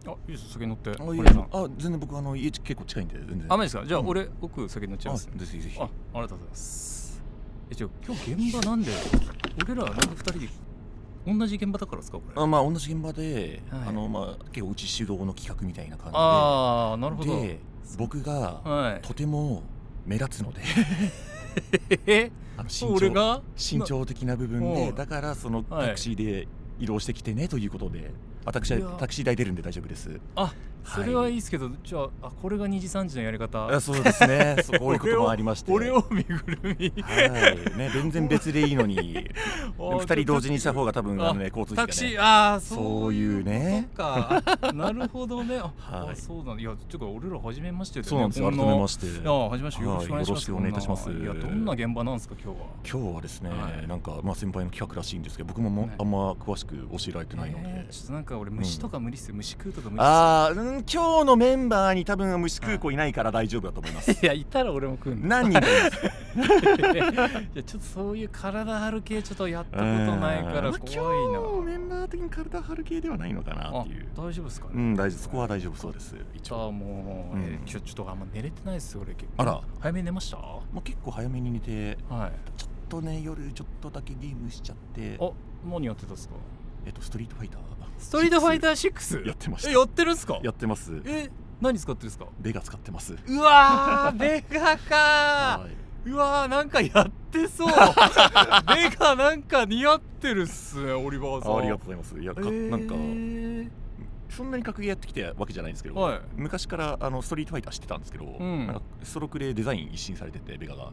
あ、いいです、先乗って。全然僕家結構近いんで全然。あ、マジですか。じゃあ僕先乗っちゃいます。ぜひぜひ。ありがとうございます。今日現場なんで俺らなんか2人で同じ現場だからですかこれ。同じ現場で、結構うち主導の企画みたいな感じで。なるほど。で僕がとても目立つので身長的な部分で、だからそのタクシーで移動してきてねということで、私はタクシー代出るんで大丈夫です。それはいいですけど、じゃあこれが2時3時のやり方。そうですね。こういうこともありまして、俺を身ぐるみ全然別でいいのに2人同時にした方が多分交通費がね、タクシーそういうね。なるほどね。そうなんだ。いやちょっと俺ら初めましてでね。そうなんですよ。改めまして。初めまして。よろしくお願いいたします。いや、どんな現場なんですか今日はですね、なんか先輩の企画らしいんですけど、僕もあんま詳しく教えられてないので、ちょっとなんか俺虫とか無理っすよ。虫食うとか無理っすよ。今日のメンバーに多分虫食う子いないから大丈夫だと思います。いや、いたら俺も食うんだ。何人かいます。いや、ちょっとそういう体張る系ちょっとやったことないから怖いな。今日メンバー的に体張る系ではないのかなっていう。大丈夫ですかね。大丈夫。そこは大丈夫そうです。一応もう今日ちょっとあんま寝れてないですよ俺。早めに寝ました。結構早めに寝て、ちょっとね夜ちょっとだけゲームしちゃって。何やってたんですか。ストリートファイター。ストリートファイター6やってました。やってるんすか。やってます。何使ってるんですか。ベガ使ってます。うわー、ベガかー。うわー、なんかやってそう。ベガなんか似合ってるっすね、オリバーさん。ありがとうございます。いや、なんかそんなに格ゲーやってきたわけじゃないんですけど、昔からストリートファイター知ってたんですけど、なんかストロークでデザイン一新されてて、ベガが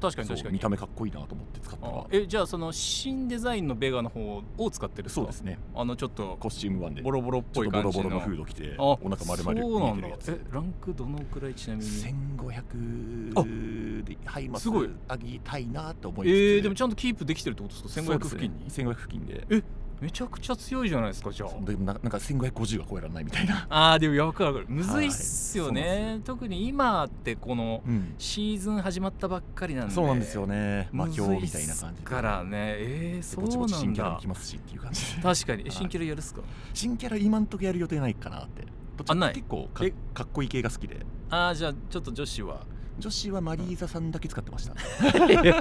確かに見た目かっこいいなと思って使ったら。じゃあその新デザインのベガの方を使ってる。そうですね。ちょっとコスチューム1でボロボロっぽい感じのボロボロのフード着てお腹丸々見えてるやつ。ランクどのくらいちなみに。1500で入ります。すごい上げたいなと思います。でもちゃんとキープできてるってことですか。1500付近に。1500付近で。めちゃくちゃ強いじゃないですか。じゃあでもなんか1550は超えられないみたいな。でもわかるむずいっすよね。特に今ってこのシーズン始まったばっかりなんで。そうなんですよね。魔境みたいな感じからね。そうなんだ。新キャラも来ますしっていう感じで。確かに。新キャラやるっすか。新キャラ今んとこやる予定ないかなって。結構かっこいい系が好きで。じゃあちょっと女子はマリーザさんだけ使ってました。強そうすぎる。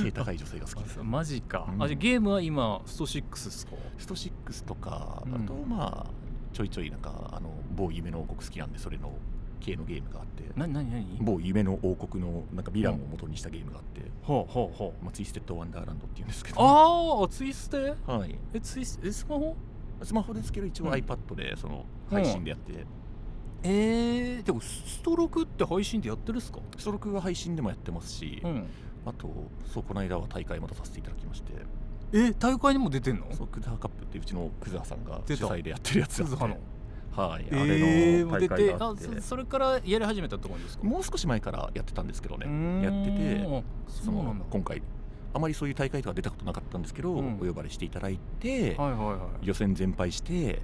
背高い女性が好きです。マジか。ゲームは今スト6ですか。スト6とか、あとちょいちょいなんか某夢の王国好きなんで、それの系のゲームがあって。某夢の王国のなんかヴィランを元にしたゲームがあって。ツイステッドワンダーランドっていうんですけど。ツイステ。スマホ？スマホですけど一応 iPad でその配信でやって。でもスト6って配信でやってるっすか。スト6は配信でもやってますし、あとこの間は大会も出させていただきまして。大会にも出てんの。クズハカップってうちのクズハさんが主催でやってるやつ。クズハの。あれの大会があって。それからやり始めたって感じですか。もう少し前からやってたんですけどね。やってて、今回あまりそういう大会とか出たことなかったんですけど、お呼ばれしていただいて、予選全敗して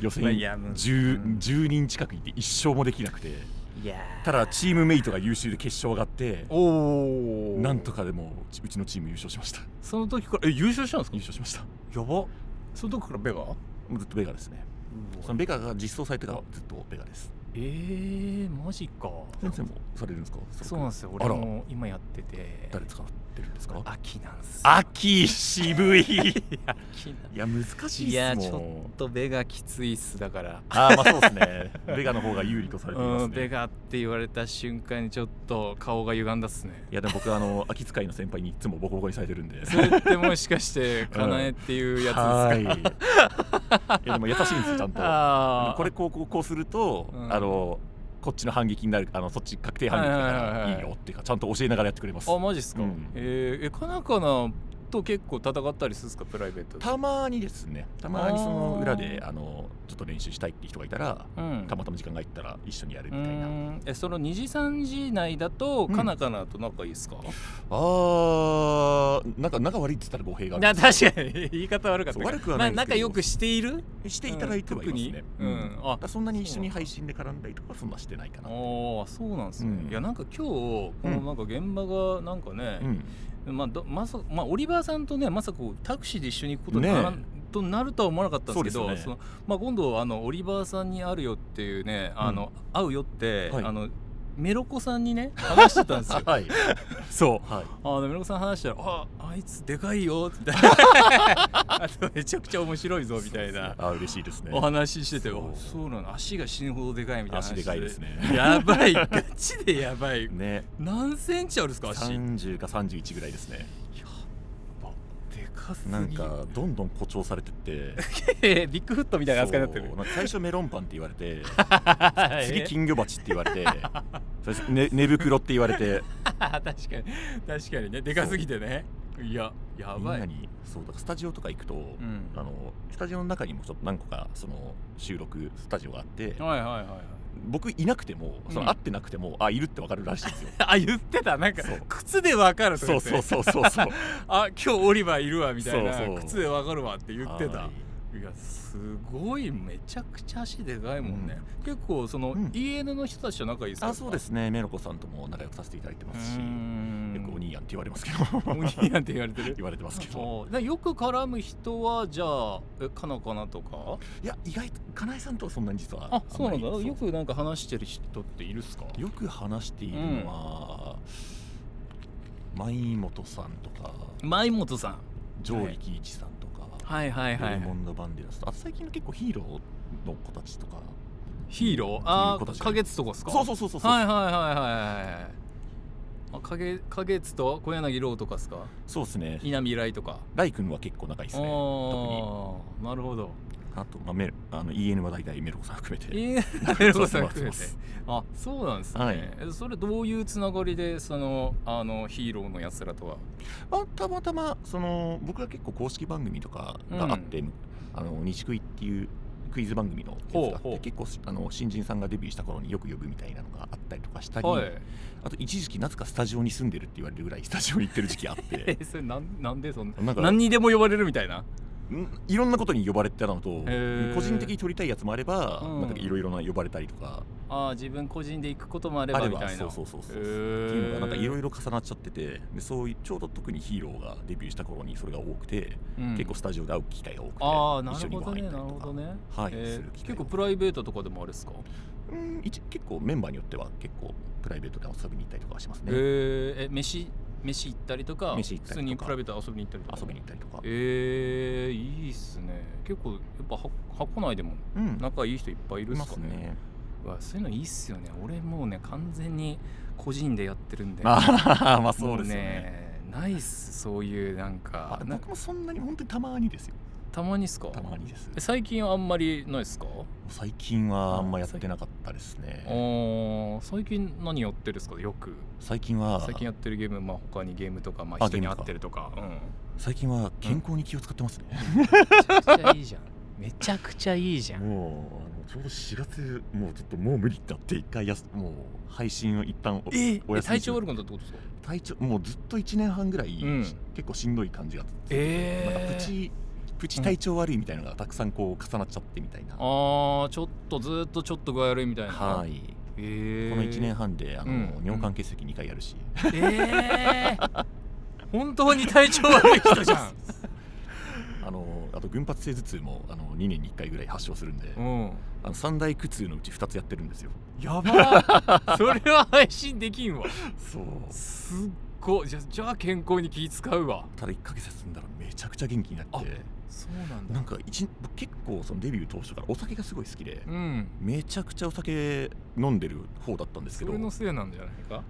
予選10人近くいて1勝もできなくて、ただチームメイトが優秀で決勝上がって、なんとかでもうちのチーム優勝しました。その時から優勝したんですか。優勝しました。やば。その時からベガ。ずっとベガですね。そのベガが実装されてからずっとベガです。マジか。先生もされるんですか。そうなんですよ。俺も今やってて。誰使ってるんですか。秋なんです。秋渋い。いや難しいっすもん。いやちょっとベガきついっす。だからそうですね。ベガの方が有利とされていますね。ベガって言われた瞬間にちょっと顔が歪んだっすね。いやでも僕秋使いの先輩にいつもボコボコにされてるんで。それってもしかしてかなえっていうやつですか。いやでも優しいんですよちゃんと。これこうするとこっちの反撃になる、そっち確定反撃だからいいよっていうか、ちゃんと教えながらやってくれます。マジっすか。かなかなと結構戦ったりするんですか、プライベートで。たまにですね。たまにその裏でちょっと練習したいって人がいたら、たまたま時間が空いたら一緒にやるみたいな。その2時3時内だとかなかなと仲いいですか？なんか仲悪いって言ったら語弊があるんです確かに言い方悪かった。悪くはないんですけど、仲良くしている？していただいてはいますね。そんなに一緒に配信で絡んだりとかそんなしてないかな。そうなんですね。いやなんか今日このなんか現場がなんかね、オリバーさんとねまさかタクシーで一緒に行くことになるとは思わなかったんですけど、今度オリバーさんに会うよっていうね、会うよって、メロコさんにね話してたんですよ。そう、メロコさん話したらあいつでかいよみたいなあとめちゃくちゃ面白いぞみたいな嬉しいですね。お話ししてて、そうなの、足が死ぬほどでかいみたいな話で。足でかいですね。やばい、ガチでやばいね。何センチあるんですか？足30か31ぐらいですね。なんかどんどん誇張されてってビッグフットみたいな扱いになってる。最初メロンパンって言われて次金魚鉢って言われて寝袋って言われて確かにね、でかすぎてね。いややばい。だからスタジオとか行くと、スタジオの中にもちょっと何個かその収録スタジオがあって、僕いなくても会ってなくてもいるってわかるらしいんですよ。言ってた。なんか靴でわかるとか。そう今日オリバーいるわみたいな、靴でわかるわって言ってた。いやすごい、めちゃくちゃ足でかいもんね。結構その EN の人たちと仲いいですか？そうですね。メロコさんとも仲良くさせていただいてますし、結構お兄やんって言われますけど。お兄やんって言われてる？言われてますけど。よく絡む人はじゃあかなとか？いや意外とかなえさんとはそんなに実は。そうなんだ。よくなんか話してる人っているっすか？よく話しているのは舞本さんとか。舞本さん、上力一さんとか。レイモンド・バンデラスと、あと最近の結構ヒーローの子たちとか。ヒーロー？花月とかですか？そう。花月と小柳ローとかですか？そうですね。稲見ライとか。ライ君は結構仲いいですね。特に。なるほど。あとEN は大体メロコさん含めて。メロコさん含めて。そうなんですね。それどういうつながりでそのヒーローのやつらとは？たまたま僕が結構公式番組とかがあって、西クイっていうクイズ番組のやつがあって、結構新人さんがデビューした頃によく呼ぶみたいなのがあったりとかしたり、あと一時期なぜかスタジオに住んでるって言われるぐらいスタジオに行ってる時期あってそれなんでそんな何にでも呼ばれるみたいな。いろんなことに呼ばれてたのと、個人的に撮りたいやつもあれば、いろいろな呼ばれたりとか、自分個人で行くこともあればみたいな。そうっていうのがなんかいろいろ重なっちゃってて、そういうちょうど特にヒーローがデビューした頃にそれが多くて、結構スタジオで会う機会が多くて、一緒にご飯行ったりとか、結構プライベートとかでもあれですか？結構メンバーによっては結構プライベートで遊びに行ったりとかはしますね。飯行ったりとか、普通にプライベート遊びに行ったりとか。いいっすね。結構やっぱ箱内でも仲いい人いっぱいいるっすかね。そういうのいいっすよね。俺もうね完全に個人でやってるんで。そうですね。ないっす、そういうなんか。僕もそんなに本当にたまにですよ。たまにっすか？たまにです。最近はあんまりないっすか？最近はあんまやってなかったですね。最近何やってるっすか？よく最近やってるゲーム、他にゲームとか、人に会ってるとか。最近は健康に気を使ってますね。めちゃくちゃいいじゃん。めちゃくちゃいいじゃん。もうちょうど4月もうちょっともう無理ってなって一回もう配信を一旦お休み。体調悪くなったってことですか？体調もうずっと1年半ぐらい結構しんどい感じがあって、なんかプチ体調悪いみたいなのがたくさんこう重なっちゃってみたいな。ちょっとずっとちょっと具合悪いみたいな。この1年半で尿管結石2回やるし。本当に体調悪い人じゃん。あと群発性頭痛も2年に1回ぐらい発症するんで、3大苦痛のうち2つやってるんですよ。やばそれは配信できんわ。そうすっごい。じゃあ健康に気使うわ。ただ1ヶ月休んだらめちゃくちゃ元気になって。そうなんだ。なんか結構そのデビュー当初からお酒がすごい好きで、めちゃくちゃお酒飲んでる方だったんですけど、それのせいなんじゃないか。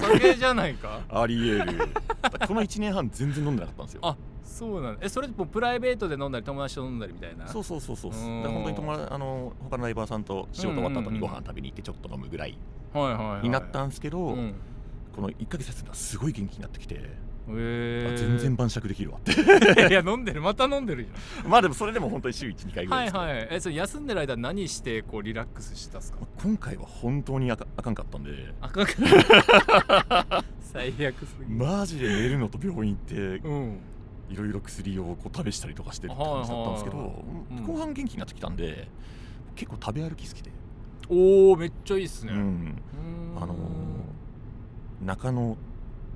酒じゃないか。ありえる。この1年半全然飲んでなかったんですよ。そうなんだ。それもプライベートで飲んだり友達と飲んだりみたいな。そう本当に他のライバーさんと仕事終わった後にご飯食べに行ってちょっと飲むぐらいになったんですけど、この1ヶ月経つのはすごい元気になってきて、全然晩酌できるわっていや飲んでる、また飲んでるじゃん。まあでもそれでも本当に週 1,2 回ぐらいですけど。はいはい。それ休んでる間何してこうリラックスしたんですか？今回は本当にあかんかったんで。あかんかった最悪すぎる。マジで寝るのと病院行っていろいろ薬をこう試したりとかしてるって感じだったんですけど、後半元気になってきたんで結構食べ歩き好きで。おーめっちゃいいっすね。中野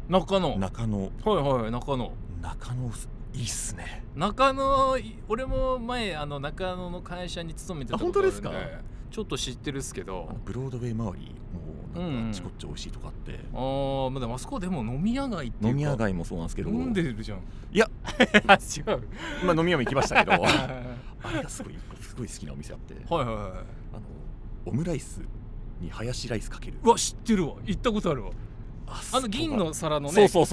はいはい、中野いいっすね。中野、俺も前中野の会社に勤めてたことあるんで。本当ですか？ちょっと知ってるっすけど、ブロードウェイ周りもうなんかあちこっち美味しいとかあって、まあでもあそこでも飲み屋街っていうか、飲み屋街もそうなんですけど、飲んでるじゃん。いや違う、まあ飲み屋も行きましたけどあれがすごい好きなお店あって、オムライスにハヤシライスかける。うわ知ってるわ、行ったことあるわ。銀の皿のね。そう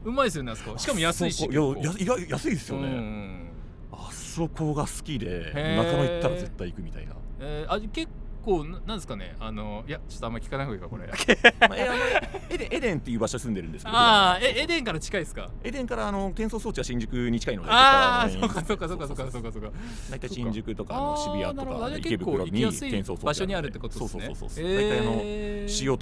うまいですよねあそこ。しかも安いし。安いですよね。あそこが好きで中野行ったら絶対行くみたいな。結構なんですかね、いやちょっとあんま聞かない方がいいかこれ。エデンっていう場所住んでるんですけど。エデンから近いですか？エデンから転送装置は新宿に近いので。そうか。大体新宿とか渋谷とか池袋に転送装置場所にあるってことですね。そう。大体使用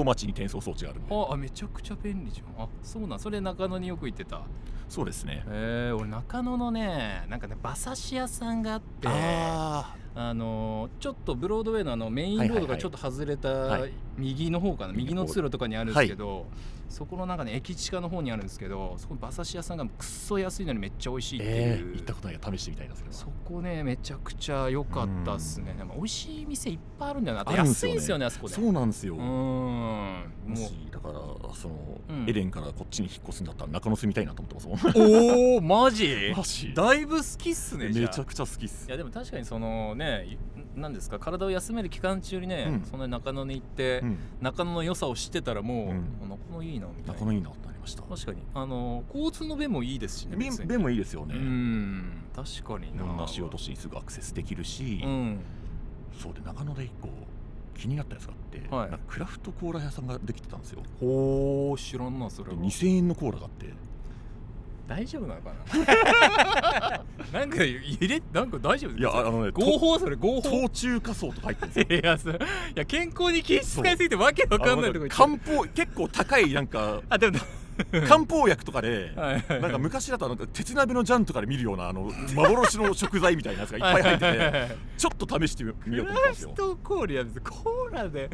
町に転送装置があるんで。めちゃくちゃ便利じゃん。そうなん。それ中野によく行ってた。そうですね。俺中野のね、なんかね馬刺し屋さんがあって、ちょっとブロードウェイのメインロードがちょっと外れた右の方かな、右の通路とかにあるんですけど、そこの中ね駅地下の方にあるんですけど、そこ馬刺し屋さんがくっそ安いのにめっちゃ美味しいっていう。行ったことないから試してみたいな。そこねめちゃくちゃ良かったっすね。でも美味しい店いっぱいあるんだよな。あと安いんですよねあそこで。そうなんですよ。もうだからエデンからこっちに引っ越すんだったら中野住みたいなと思ってます。おおマジ？マジだいぶ好きっすね。めちゃくちゃ好きっす。いやでも確かに何ですか、体を休める期間中にね、そんな中野に行って、中野の良さを知ってたらもう、中野いいなみたいな。中野いいなってなりました。確かに交通の便もいいですしね。便もいいですよね。確かにいろんな仕事しにすぐアクセスできるし、そうで中野で一個気になったやつがあって、クラフトコーラ屋さんができてたんですよ。ほー知らんなそれは。2000円のコーラがあって。大丈夫なのかななんか大丈夫？いや合法それ合法。凍中仮想とか入ってるんですよ。いや健康に気使いすぎてわけわかんないとこ。漢方結構高いなんか漢方薬とかでなんか昔だと鉄鍋のジャンとかで見るような幻の食材みたいなやつがいっぱい入ってて、ちょっと試してみようと思ったんですよ。クラフトコーラです。コーラで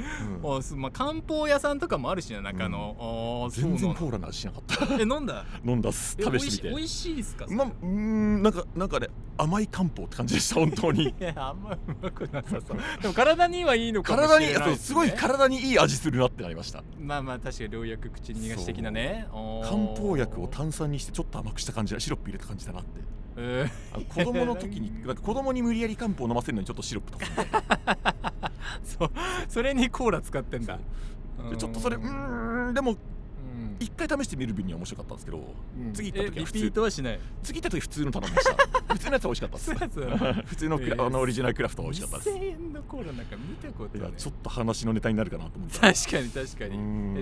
漢方屋さんとかもあるしね中野。全然コーラの味しなかった。飲んだっす。試してみて。美味しいですか？なんかね甘い漢方って感じでした本当に。いやあんまうまくなさそう。でも体にはいいのかもしれない。すごい体にいい味するなってなりました。まあ確かに良薬口に逃がし的なね。漢方薬を炭酸にしてちょっと甘くした感じ、シロップ入れた感じだなって。子供の時に子供に無理やり漢方を飲ませるのにちょっとシロップ足すんでそれにコーラ使ってんだ。ちょっとそれでも一回試してみる分には面白かったんですけど、次行った時は普通。リピートはしない。次行った時普通の頼みました。普通のやつは美味しかったです。普通のオリジナルクラフトは美味しかったです。2000円のコーラなんか見たことない。ちょっと話のネタになるかなと思って。確かに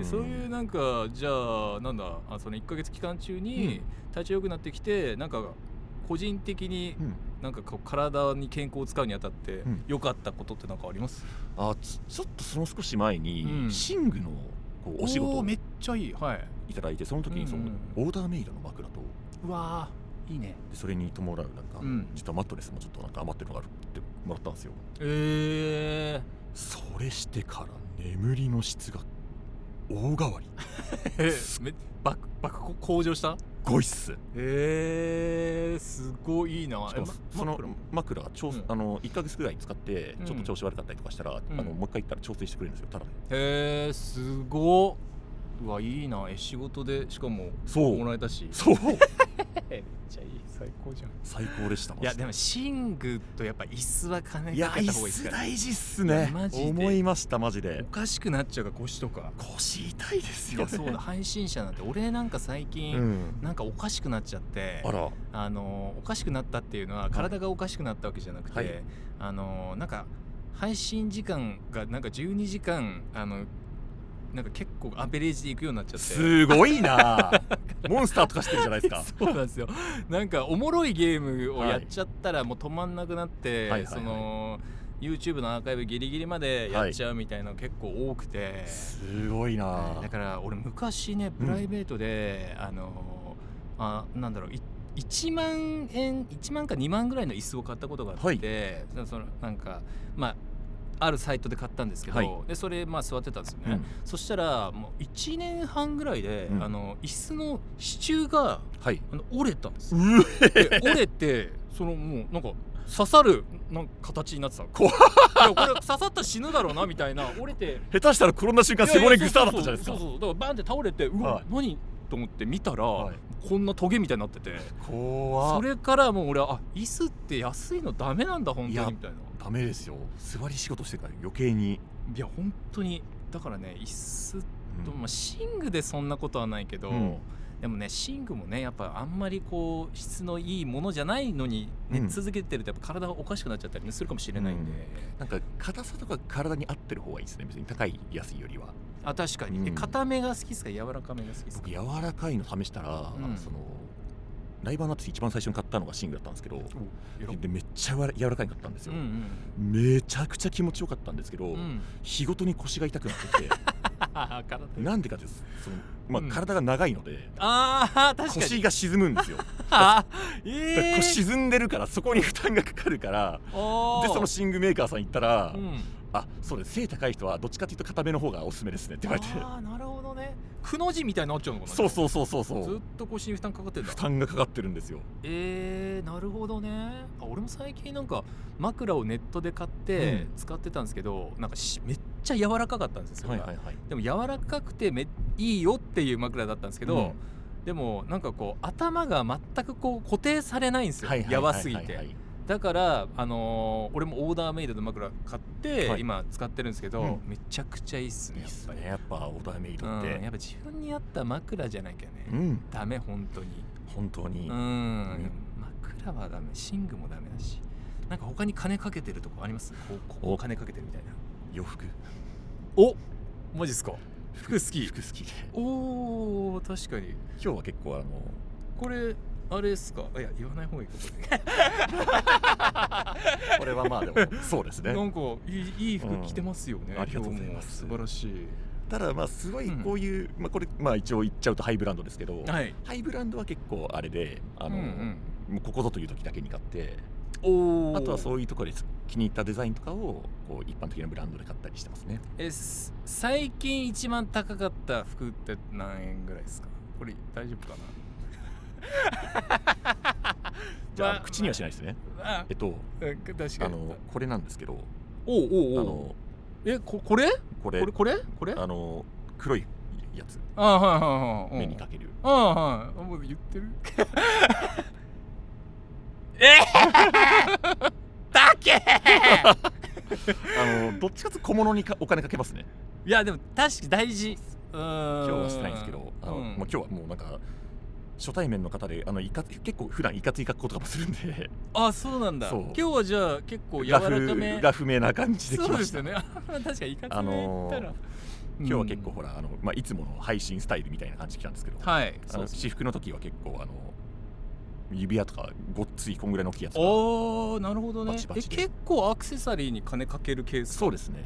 そういうなんかじゃあなんだその1ヶ月期間中に体調良くなってきて、なんか個人的になんか体に健康を使うにあたって良かったことってなんかあります？ちょっとその少し前に寝具のお仕事をめっちゃいいいただいて、その時にオーダーメイドの枕と、うわーいいね。それに伴うなんか実はマットレスもちょっとなんか余ってるのがあるってもらったんですよ。それしてから眠りの質が大変わり。爆向上した？ごいっす。すごいいいな。その枕が1ヶ月ぐらい使ってちょっと調子悪かったりとかしたら、もう一回行ったら調整してくれるんですよ、ただで。すごっ。うわいいな。仕事でしかももらえたし。そうめっちゃいい。最高じゃん。最高でした。いやでも寝具とやっぱ椅子は金かけた方がいいですから。椅子大事っすね。思いましたマジで。おかしくなっちゃうから腰とか。腰痛いですよね。そうだ配信者なんて俺なんか最近なんかおかしくなっちゃって、おかしくなったっていうのは体がおかしくなったわけじゃなくて、なんか配信時間がなんか12時間なんか結構アベレージでいくようになっちゃって、すごいなモンスターとかしてるじゃないですか。そうなんですよ。なんかおもろいゲームをやっちゃったらもう止まんなくなって、そのYouTube のアーカイブギリギリまでやっちゃうみたいなの結構多くて、すごいな。だから俺昔ねプライベートで、なんだろう、1万か2万ぐらいの椅子を買ったことがあって、そのなんかあるサイトで買ったんですけど、でそれ座ってたんですよね、そしたらもう1年半ぐらいで、椅子の支柱が、折れたんですよ。で折れてそのもうなんか刺さる形になってた。これ刺さったら死ぬだろうなみたいな。折れて下手したら転んだ瞬間背骨グサーだったじゃないですか。そうだからバンって倒れて、うわ、何と思って見たら、こんなトゲみたいになってて、それからもう俺は椅子って安いのダメなんだ本当にみたいな。ダメですよ。座り仕事してから余計に。いや本当にだからね、椅子と、寝具でそんなことはないけど、でもね寝具もねやっぱあんまりこう質のいいものじゃないのに寝続けてるとやっぱ体がおかしくなっちゃったりするかもしれないんで、なんか硬さとか体に合ってる方がいいですね。別に高い安いよりは。確かに。硬めが好きですか、柔らかめが好きですか？僕柔らかいの試したら、そのライバーナッツ一番最初に買ったのが寝具だったんですけど、でめっちゃ柔らかいかったんですよ、めちゃくちゃ気持ちよかったんですけど、日ごとに腰が痛くなっててなんでかです、体が長いので腰が沈むんですよ。腰沈んでるからそこに負担がかかるから、でその寝具メーカーさん行ったら、そうです、背高い人はどっちかというと硬めの方がおすすめですねって言われて。なるほどね。くの字みたいになっちゃうのかな。そうずっと腰に負担かかってるんだ。負担がかかってるんですよ。なるほどね。俺も最近なんか枕をネットで買って使ってたんですけど、なんかめっちゃ柔らかかったんですよ。でも柔らかくていいよっていう枕だったんですけど、でもなんかこう頭が全くこう固定されないんですよ、やばすぎて。だから俺もオーダーメイドの枕買って今使ってるんですけど、めちゃくちゃいいっすね。やっぱオーダーメイドってやっぱ自分に合った枕じゃなきゃね、ダメ本当に。枕はダメ、寝具もダメだし。なんか他に金かけてるとこあります？ここ金かけてるみたいな。洋服。マジっすか？服好きで。確かに。今日は結構これあれですか？いや言わない方がいいことでこれはでもそうですね。なんかいい服着てますよね。ありがとうございます。素晴らしい。ただすごいこういう、これ一応言っちゃうとハイブランドですけど、ハイブランドは結構あれでもうここぞという時だけに買って、あとはそういうところで気に入ったデザインとかをこう一般的なブランドで買ったりしてますね。最近一番高かった服って何円ぐらいですか？これ大丈夫かな？じゃあ口にはしないですね。確かにこれなんですけど、これ黒いやつ、目にかける。もう言ってるだけどっちかというと小物にお金かけますね。いやでも確かに大事。今日はしてないんですけど、今日はもうなんか初対面の方で結構普段いかつい格好とかもするんで。そうなんだ。今日はじゃあ結構柔らかめラフめな感じで来ました。そうですよね。確かにいかつめ言ったら今日は結構ほらいつもの配信スタイルみたいな感じで来たんですけど、私服の時は結構指輪とかごっついこんぐらいの大きいやつが。なるほどね。結構アクセサリーに金かけるケース。そうですね。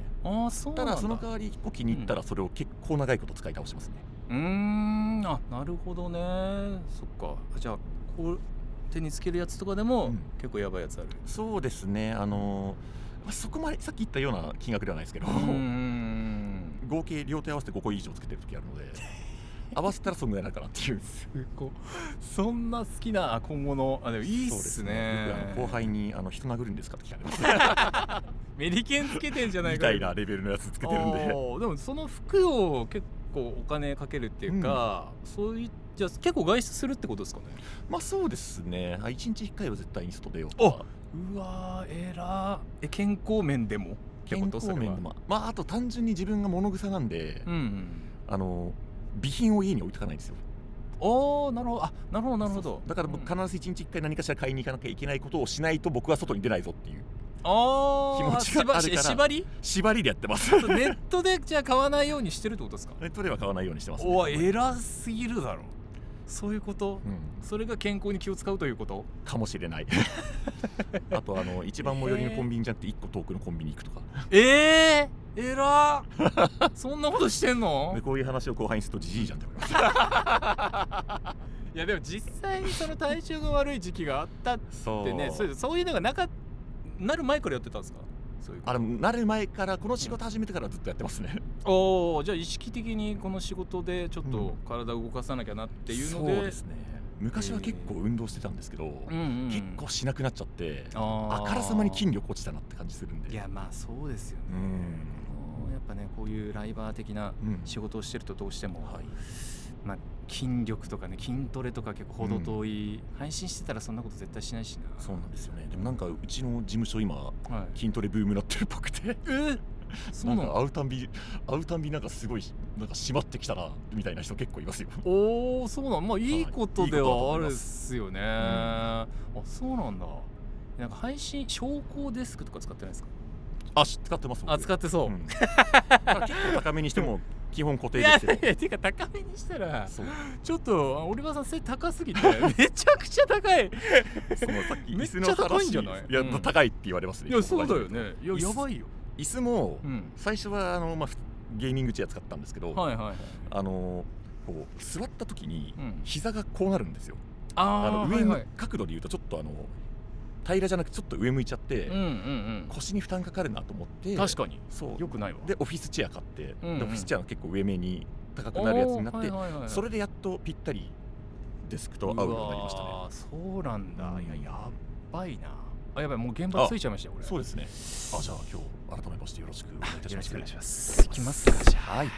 そうただその代わり1個気に入ったらそれを結構長いこと使い倒しますね。なるほどね。そっか。じゃあこう手につけるやつとかでも結構やばいやつある。そうですね。そこまでさっき言ったような金額ではないですけど、合計両手合わせて5個以上つけてる時あるので合わせたらそんぐらいなのかなっていう。そんな好きな小物。でもいいっすね。後輩に人殴るんですかって聞かれますメリケンつけてんじゃないかみたいなレベルのやつつけてるんで。でもその服を結構お金かけるっていうか、そういうじゃあ結構外出するってことですかね。そうですね。1日1回は絶対に外出ようとか。うわ健康面でも健康面でもあと単純に自分が物臭なんで、備品を家に置いとかないんですよ。なるほど。だから必ず1日1回何かしら買いに行かなきゃいけないことをしないと僕は外に出ないぞっていう気持ちがあるから縛りでやってます。ネットでじゃあ買わないようにしてるってことですか？ネットでは買わないようにしてます、ね。おい、偉すぎるだろ。そういうこと、それが健康に気を使うということかもしれない。あと一番最寄りのコンビニじゃなくて1個遠くのコンビニ行くとか。偉そんなことしてんの？でこういう話を後輩にするとジジイじゃんって思います。いやでも実際にその体調が悪い時期があったってね、そういうのがなる前からやってたんですか？そういうなる前から、この仕事始めてからずっとやってますね。じゃあ意識的にこの仕事でちょっと体を動かさなきゃなっていうので、そうですね。昔は結構運動してたんですけど、結構しなくなっちゃってあからさまに筋力落ちたなって感じするんで。いやまあそうですよね。やっぱねこういうライバー的な仕事をしてるとどうしても、まあ筋力とかね筋トレとか結構程遠い、配信してたらそんなこと絶対しないしな。そうなんですよね。でもなんかうちの事務所今、筋トレブームなってるっぽくてそうなんか会うたんびなんかすごいなんか締まってきたなみたいな人結構いますよ。そうなん、まあいいことではあるっすよね。そうなんだ。なんか配信昇降デスクとか使ってないですか？使ってます。使ってそう。結構高めにしても基本固定ですよ。いやてか高めにしたらちょっとオリバーさん背高すぎてめちゃくちゃ高い。さっきめっちゃ高いんじゃない？いや高いって言われますね。いやそうだよね。いややばいよ。椅子も最初はゲーミングチェア使ったんですけど、こう座った時に膝がこうなるんですよ。上の角度で言うとちょっと平らじゃなくてちょっと上向いちゃって腰に負担かかるなと思って。確かによくないわ。でオフィスチェア買って、オフィスチェアが結構上目に高くなるやつになって、それでやっとぴったりデスクと合うようになりましたね。そうなんだ。いややばいな。やばい、もう現場ついちゃいましたよ。そうですね。じゃあ今日改めましてよろしくお願いいたします。よろしくお願いします。いきますかじゃあ。はい。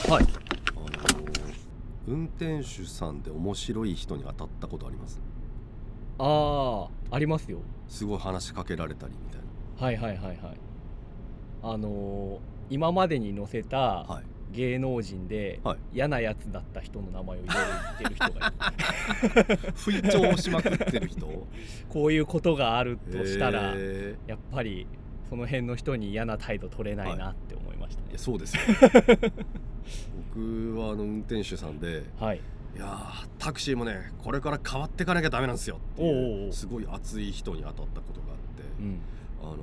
はい。運転手さんで面白い人に当たったことあります？ありますよ。すごい話しかけられたりみたいな。今までに載せた芸能人で嫌なやつだった人の名前を言ってる人がいる。吹聴しまくってる人。こういうことがあるとしたらやっぱりその辺の人に嫌な態度取れないなって思いましたね。いやそうですよ。僕は運転手さんで、いやタクシーもねこれから変わっていかなきゃダメなんですよっていうすごい熱い人に当たったことがあっ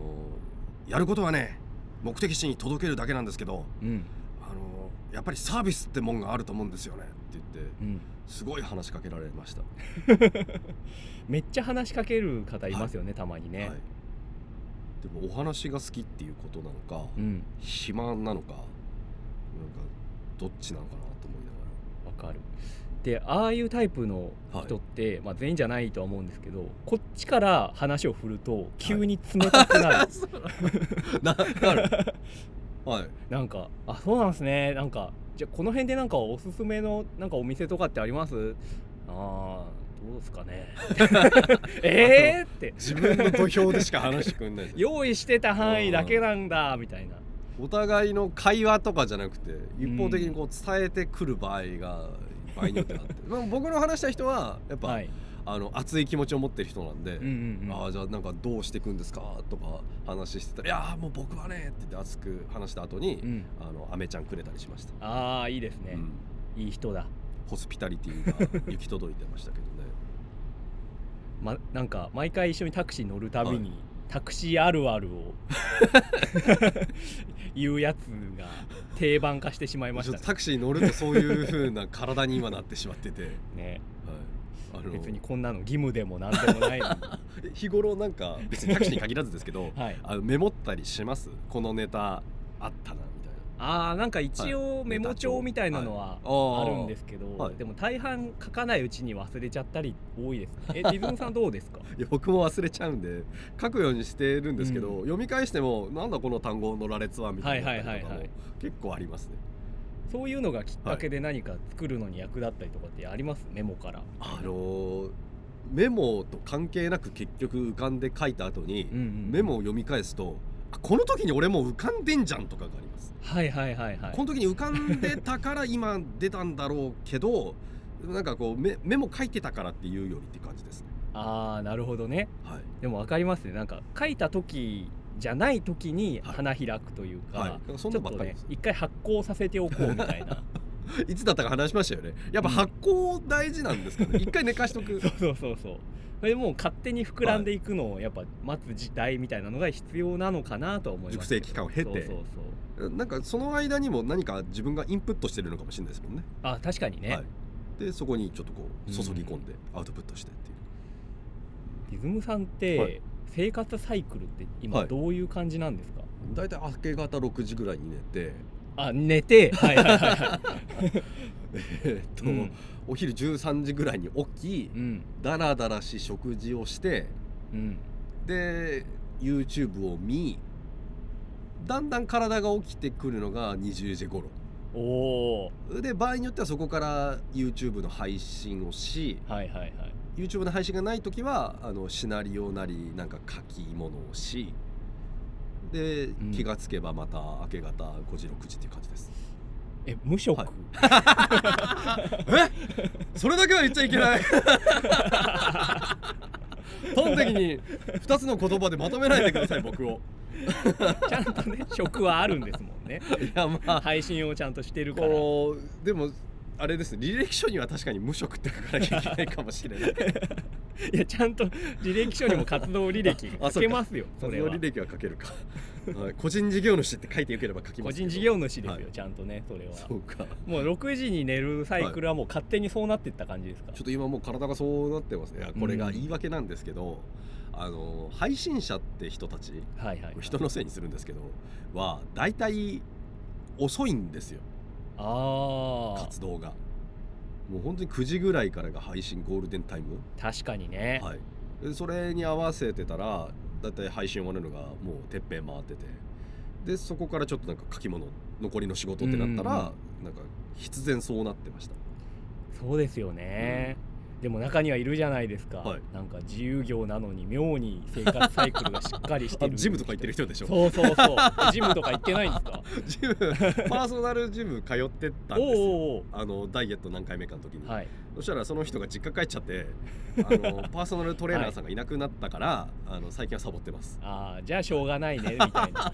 て、やることはね目的地に届けるだけなんですけど、やっぱりサービスってもんがあると思うんですよねって言って、すごい話しかけられました。めっちゃ話しかける方いますよね、たまにね。でもお話が好きっていうことなのか、暇なのか、なんかどっちなのかなと思いながら。わかる。でああいうタイプの人って、はい、まあ、全員じゃないとは思うんですけど、こっちから話を振ると急に冷たくなる、はい、なるはい、なんかそうなんですね、なんかじゃあこの辺でなんかおすすめのなんかお店とかってあります？どうですかねって自分の土俵でしか話してくんない用意してた範囲だけなんだみたいな、お互いの会話とかじゃなくて一方的にこう伝えてくる場合が場合によってあって僕の話した人はやっぱ、はい、熱い気持ちを持ってる人なんで、じゃあなんかどうしていくんですかとか話してたら、いやもう僕はねって言って熱く話した後に、アメちゃんくれたりしました。いいですね、いい人だ。ホスピタリティが行き届いてましたけどねなんか毎回一緒にタクシー乗るたびに、はい、タクシーあるあるを言うやつが定番化してしまいました、ね、タクシー乗るとそういう風な体に今なってしまっててね、はい、別にこんなの義務でもなんでもないのに日頃なんか別にタクシーに限らずですけど、はい、メモったりします？このネタあったなみたいな。なんか一応メモ帳みたいなのはあるんですけど、はい、でも大半書かないうちに忘れちゃったり多いですね。リズムさんどうですか？いや僕も忘れちゃうんで書くようにしてるんですけど、読み返してもなんだこの単語の羅列はみたいなのとかも結構ありますね。そういうのがきっかけで何か作るのに役立ったりとかってあります？メモから。メモと関係なく結局浮かんで書いた後に、メモを読み返すとこの時に俺もう浮かんでんじゃんとかがあります。はいはいはいはい。この時に浮かんでたから今出たんだろうけどなんかこう メモ書いてたからっていうよりって感じですね。なるほどね、はい、でも分かりますね。なんか書いた時じゃない時に花開くというか、はい、ちょっとね一回発酵させておこうみたいないつだったか話しましたよね。やっぱ発酵大事なんですかね、一回寝かしとく。そうそれもう勝手に膨らんでいくのをやっぱ待つ時代みたいなのが必要なのかなと思います。熟成期間を経てなんかその間にも何か自分がインプットしてるのかもしれないですもんね。確かにね、はい、でそこにちょっとこう注ぎ込んでアウトプットしてっていう。リズムさんって、はい、生活サイクルって今どういう感じなんですか？だいたい明け方6時ぐらいに寝て寝てはいはいはいはいお昼13時ぐらいに起き、だらだらし食事をして、で YouTube を見、だんだん体が起きてくるのが20時頃で、場合によってはそこから YouTube の配信をし、YouTube の配信がない時はシナリオなりなんか書き物をしで、気がつけばまた明け方5時6時っていう感じです。無職、それだけは言っちゃいけない端的に2つの言葉でまとめないでください僕をちゃんとね職はあるんですもんね。いや、配信をちゃんとしてるから。でもあれですね、履歴書には確かに無職って書かなきゃいけないかもしれないいやちゃんと履歴書にも活動履歴書けますよ。活動履歴は書けるか個人事業主って書いてよければ書きますけど。個人事業主ですよ、ちゃんとね。それはそうか。もう6時に寝るサイクルはもう勝手にそうなっていった感じですか？ちょっと今もう体がそうなってますね。これが言い訳なんですけど、配信者って人たち、人のせいにするんですけどはだいたい遅いんですよ。活動がもう本当に9時ぐらいからが配信ゴールデンタイム。確かにね、それに合わせてたらだいたい配信終わるのがもうてっぺん回ってて、でそこからちょっとなんか書き物残りの仕事ってなったら、なんか必然そうなってました。そうですよね、でも中にはいるじゃないですか、なんか自由業なのに妙に生活サイクルがしっかりしてるジムとか行ってる人でしょ。そうジムとか行ってないんですか？ジムパーソナルジム通ってたんですよダイエット何回目かの時に、そしたらその人が実家帰っちゃってパーソナルトレーナーさんがいなくなったから、最近はサボってます。じゃあしょうがないねみたいな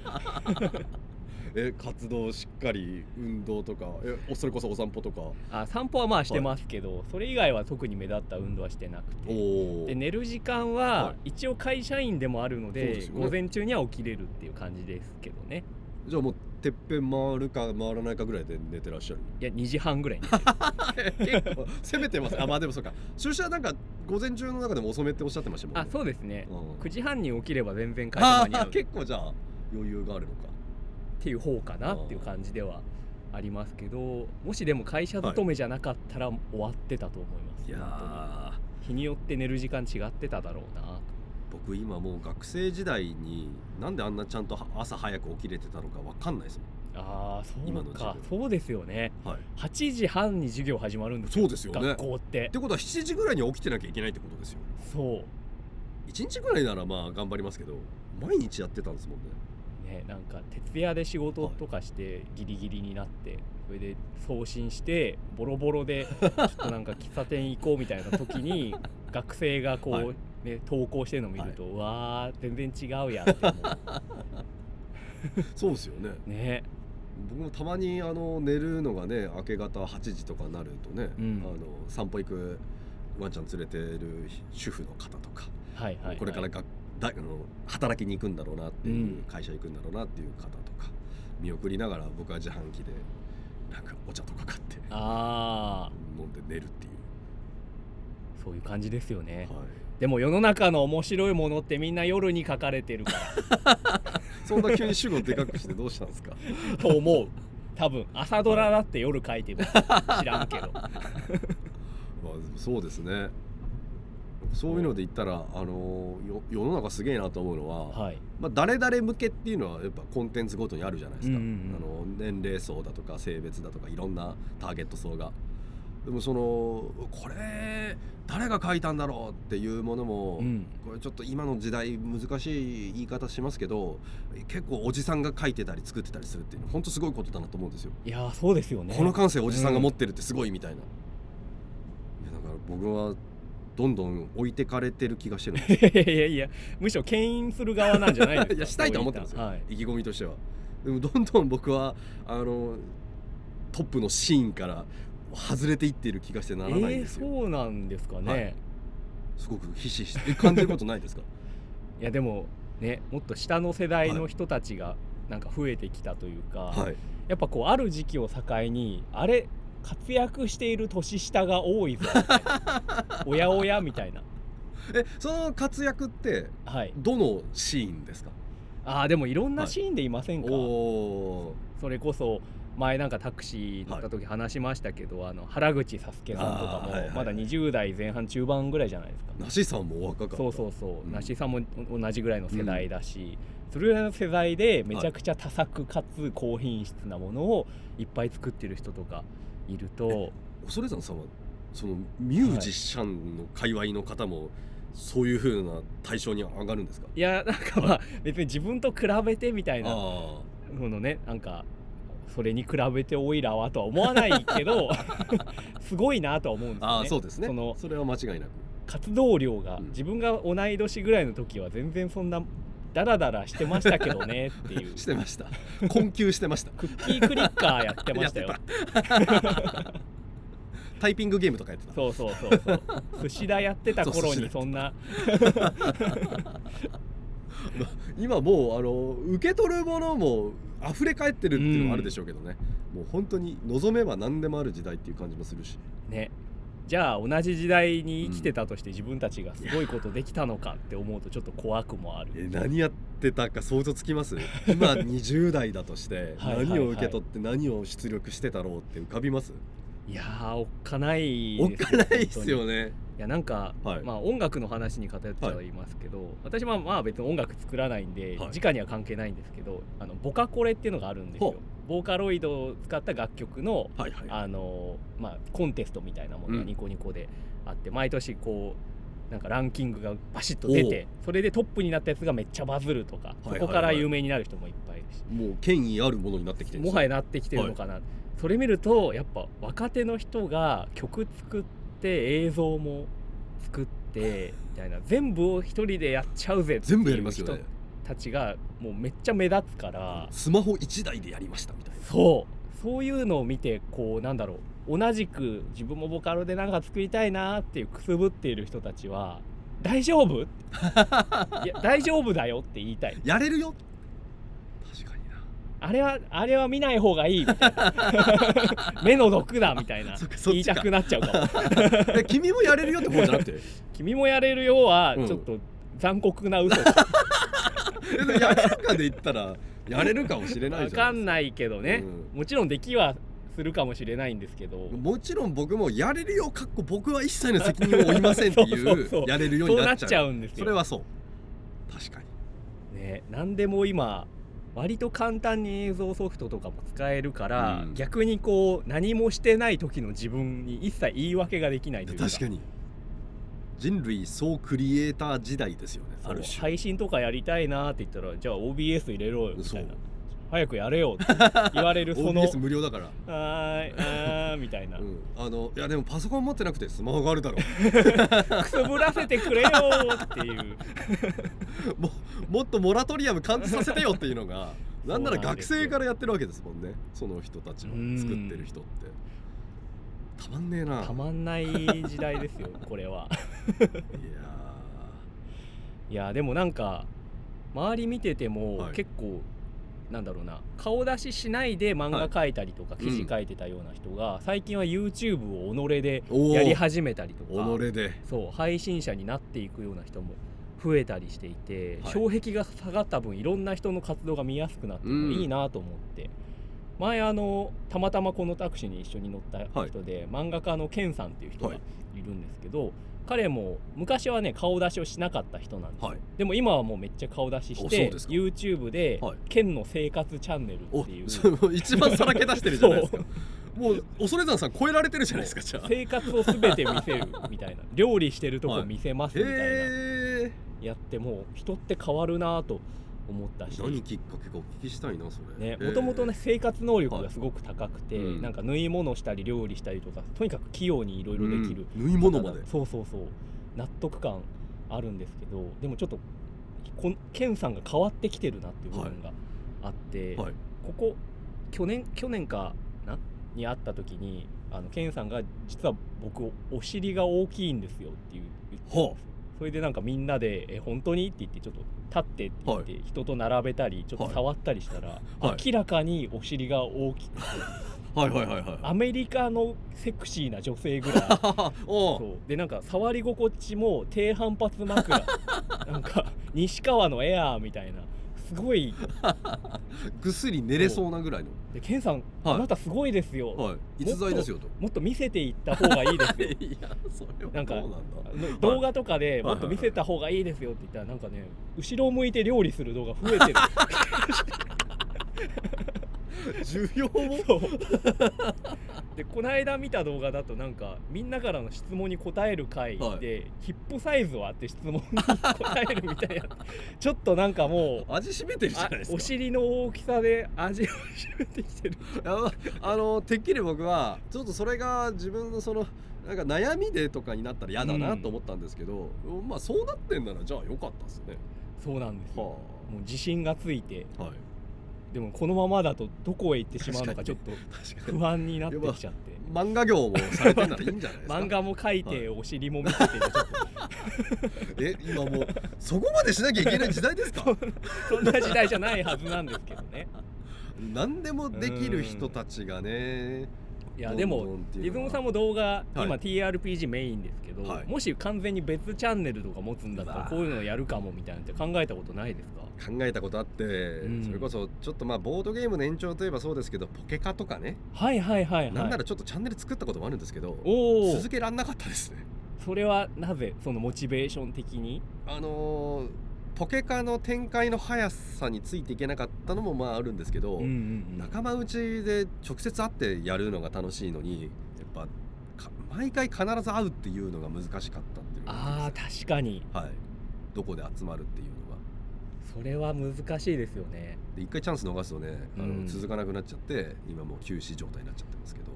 活動しっかり運動とかそれこそお散歩とか。散歩はまあしてますけど、それ以外は特に目立った運動はしてなくて、で寝る時間は一応会社員でもあるので、午前中には起きれるっていう感じですけどね。じゃあもうてっぺん回るか回らないかぐらいで寝てらっしゃる？いや2時半ぐらいに結構攻めてます。まあでもそうか、出社なんか午前中の中でも遅めっておっしゃってましたもんね。そうですね、9時半に起きれば全然会社間に合う。結構じゃあ余裕があるのかっていう方かなっていう感じではありますけど、もしでも会社勤めじゃなかったら終わってたと思います、いや日によって寝る時間違ってただろうな。僕今もう学生時代になんであんなちゃんと朝早く起きれてたのか分かんないですもん。ああ、そうか、そうですよね、はい、8時半に授業始まるんですよ。そうですよね、学校ってことは7時ぐらいに起きてなきゃいけないってことですよ。そう、1日ぐらいならまあ頑張りますけど、毎日やってたんですもんね。なんか徹夜で仕事とかしてギリギリになって、はい、それで送信してボロボロでちょっとなんか喫茶店行こうみたいな時に学生がこう、はいね、登校してるのを見ると、はい、うわー全然違うやって思うそうですよね。ね、僕もたまに寝るのがね明け方8時とかになるとね、散歩行くワンちゃん連れてる主婦の方とか、はいはいはい、これから働きに行くんだろうなっていう、会社行くんだろうなっていう方とか見送りながら、僕は自販機でなんかお茶とか買って飲んで寝るっていう、そういう感じですよね、はい、でも世の中の面白いものってみんな夜に書かれてるからそんな急に主語でかくしてどうしたんですかと思う。多分朝ドラだって夜書いてる、知らんけどまあそうですね。そういうので言ったら、世の中すげえなと思うのは、はい、誰々向けっていうのはやっぱコンテンツごとにあるじゃないですか、年齢層だとか性別だとかいろんなターゲット層が。でもこれ誰が書いたんだろうっていうものも、これちょっと今の時代難しい言い方しますけど、結構おじさんが書いてたり作ってたりするっていうのは本当すごいことだなと思うんですよ。いやそうですよね。この感性おじさんが持ってるってすごいみたいな、だから僕はどんどん置いてかれてる気がしてるんですいやむしろ牽引する側なんじゃないですかいやしたいと思ってるんですよ、はい、意気込みとしては。でもどんどん僕はトップのシーンから外れていっている気がしてならないんですよ。そうなんですかね、はい、すごくひしひし感じることないですかいやでもね、もっと下の世代の人たちがなんか増えてきたというか、はい、やっぱこうある時期を境にあれ活躍している年下が多いぞみたいなおやおやみたいな。その活躍ってどのシーンですか？でもいろんなシーンでいませんか？それこそ前なんかタクシー乗った時話しましたけど、原口サスケさんとかもまだ20代前半中盤ぐらいじゃないですか。梨さんもお若かった。そう、梨さんも同じぐらいの世代だし、それぐらいの世代でめちゃくちゃ多作かつ高品質なものをいっぱい作ってる人とかいると、恐山さんはそのミュージシャンの界隈の方もそういう風な対象に上がるんですか？いやなんか別に自分と比べてみたいなものね、なんかそれに比べてオイラはとは思わないけどすごいなとは思うんですよね。そうですね。それは間違いなく活動量が、自分が同い年ぐらいの時は全然そんなダラダラしてましたけどねっていうしてました。困窮してました。クッキークリッカーやってましたよタイピングゲームとかやってた。そう寿司だやってた頃にそんな今もう受け取るものも溢れ返ってるっていうのもあるでしょうけどね、もう本当に望めば何でもある時代っていう感じもするしね。じゃあ同じ時代に生きてたとして自分たちがすごいことできたのかって思うとちょっと怖くもある。何やってたか想像つきます？今20代だとして何を受け取って何を出力してたろうって浮かびます？いやーおっかないです。おっかないっすよね。いやなんか、音楽の話に偏っちゃいますけど、私はまあ別に音楽作らないんで、直には関係ないんですけど、ボカコレっていうのがあるんですよ。ボーカロイドを使った楽曲の、コンテストみたいなものがニコニコであって、毎年こうなんかランキングがバシッと出て、それでトップになったやつがめっちゃバズるとか、そこから有名になる人もいっぱいいるし、もう権威あるものになってきてるんですよ。もはやなってきてるのかな、それ見るとやっぱ若手の人が曲作って映像も作ってみたいな、全部を一人でやっちゃうぜっていう人たちがもうめっちゃ目立つから、スマホ1台でやりましたみたいな、そういうのを見てこうなんだろう、同じく自分もボカロでなんか作りたいなっていうくすぶっている人たちは大丈夫？いや大丈夫だよって言いたい。やれるよ。あれは見ない方がいいみたいな目の毒だみたいな言いたくなっちゃうかも君もやれるよって方じゃなくて君もやれるよはちょっと残酷な嘘やれるかで言ったらやれるかもしれないじゃん。分かんないけどね、もちろんできはするかもしれないんですけど、もちろん僕もやれるよかっこ僕は一切の責任を負いませんっていうやれるようになっちゃうんですよ。それはそう確かにね。何でも今割と簡単に映像ソフトとかも使えるから、逆にこう何もしてない時の自分に一切言い訳ができないというか。確かに人類総クリエイター時代ですよね。ある種配信とかやりたいなって言ったら、じゃあ OBS 入れろよみたいな、早くやれよって言われるそのOBS 無料だからみたいな、いやでもパソコン持ってなくてスマホがあるだろくすぶらせてくれよっていうもっとモラトリアム感じさせてよっていうのがなんなら学生からやってるわけですもんね。その人たちの作ってる人ってたまんねえな。たまんない時代ですよこれは。いやでもなんか周り見てても結構、なんだろうな、顔出ししないで漫画描いたりとか記事書いてたような人が、最近は YouTube を己でやり始めたりとか、そう配信者になっていくような人も増えたりしていて、障壁が下がった分いろんな人の活動が見やすくなっていいなと思って、前たまたまこのタクシーに一緒に乗った人で、漫画家のケンさんっていう人がいるんですけど、彼も昔はね顔出しをしなかった人なんですよ、でも今はもうめっちゃ顔出しして YouTube で、ケンの生活チャンネルっていう一番さらけ出してるじゃないですか。もう恐山さん超えられてるじゃないですか。じゃあ生活を全て見せるみたいな料理してるとこ見せますみたいな、やってもう人って変わるなと思ったし、何きっかけかお聞きしたいなそれ。もともとね生活能力がすごく高くて、なんか縫い物したり料理したりとかとにかく器用にいろいろできる、縫い物までそう納得感あるんですけど、でもちょっとケンさんが変わってきてるなっていう部分があって、ここ去年かなに会った時にケンさんが実は僕お尻が大きいんですよって言ってたんです。それでなんかみんなで本当にって言ってちょっと立ってって言って人と並べたりちょっと触ったりしたら、明らかにお尻が大きくてアメリカのセクシーな女性ぐらいそうで、なんか触り心地も低反発枕なんか西川のエアーみたいなすごいぐっすり寝れそうなぐらいの。でケンさん、あなたすごいですよ、逸材ですよと。もっと見せていった方がいいですよいやそれはなんか動画とかでもっと見せた方がいいですよって言ったら、なんかね後ろを向いて料理する動画増えてる需要もでこの間見た動画だとなんかみんなからの質問に答える回で、ヒップサイズはって質問に答えるみたいなちょっとなんかもう味しめてるじゃないですか。お尻の大きさで味をしめてきてるてっきり僕はちょっとそれが自分のそのなんか悩みでとかになったら嫌だなと思ったんですけど、まあそうなってんならじゃあよかったですね。そうなんですよ、もう自信がついて、でもこのままだとどこへ行ってしまうのかちょっと不安になってきちゃって、漫画業もされてんならいいんじゃないですか。漫画も描いて、お尻も見せてちょっと今もうそこまでしなきゃいけない時代ですかそんな時代じゃないはずなんですけどね。何でもできる人たちがね。いやでもリズムさんも動画、今 TRPG メインですけど、もし完全に別チャンネルとか持つんだったらこういうのをやるかもみたいなって考えたことないですか？考えたことあって、それこそちょっとまあボードゲームの延長といえばそうですけど、ポケカとかね、なんならちょっとチャンネル作ったこともあるんですけど、続けらんなかったですね。それはなぜ、そのモチベーション的に？ポケカの展開の速さについていけなかったのもまああるんですけど、仲間内で直接会ってやるのが楽しいのに、やっぱ毎回必ず会うっていうのが難しかったっていうのが確かに、どこで集まるっていうのがそれは難しいですよね。で一回チャンス逃すとね、続かなくなっちゃって今もう休止状態になっちゃってますけど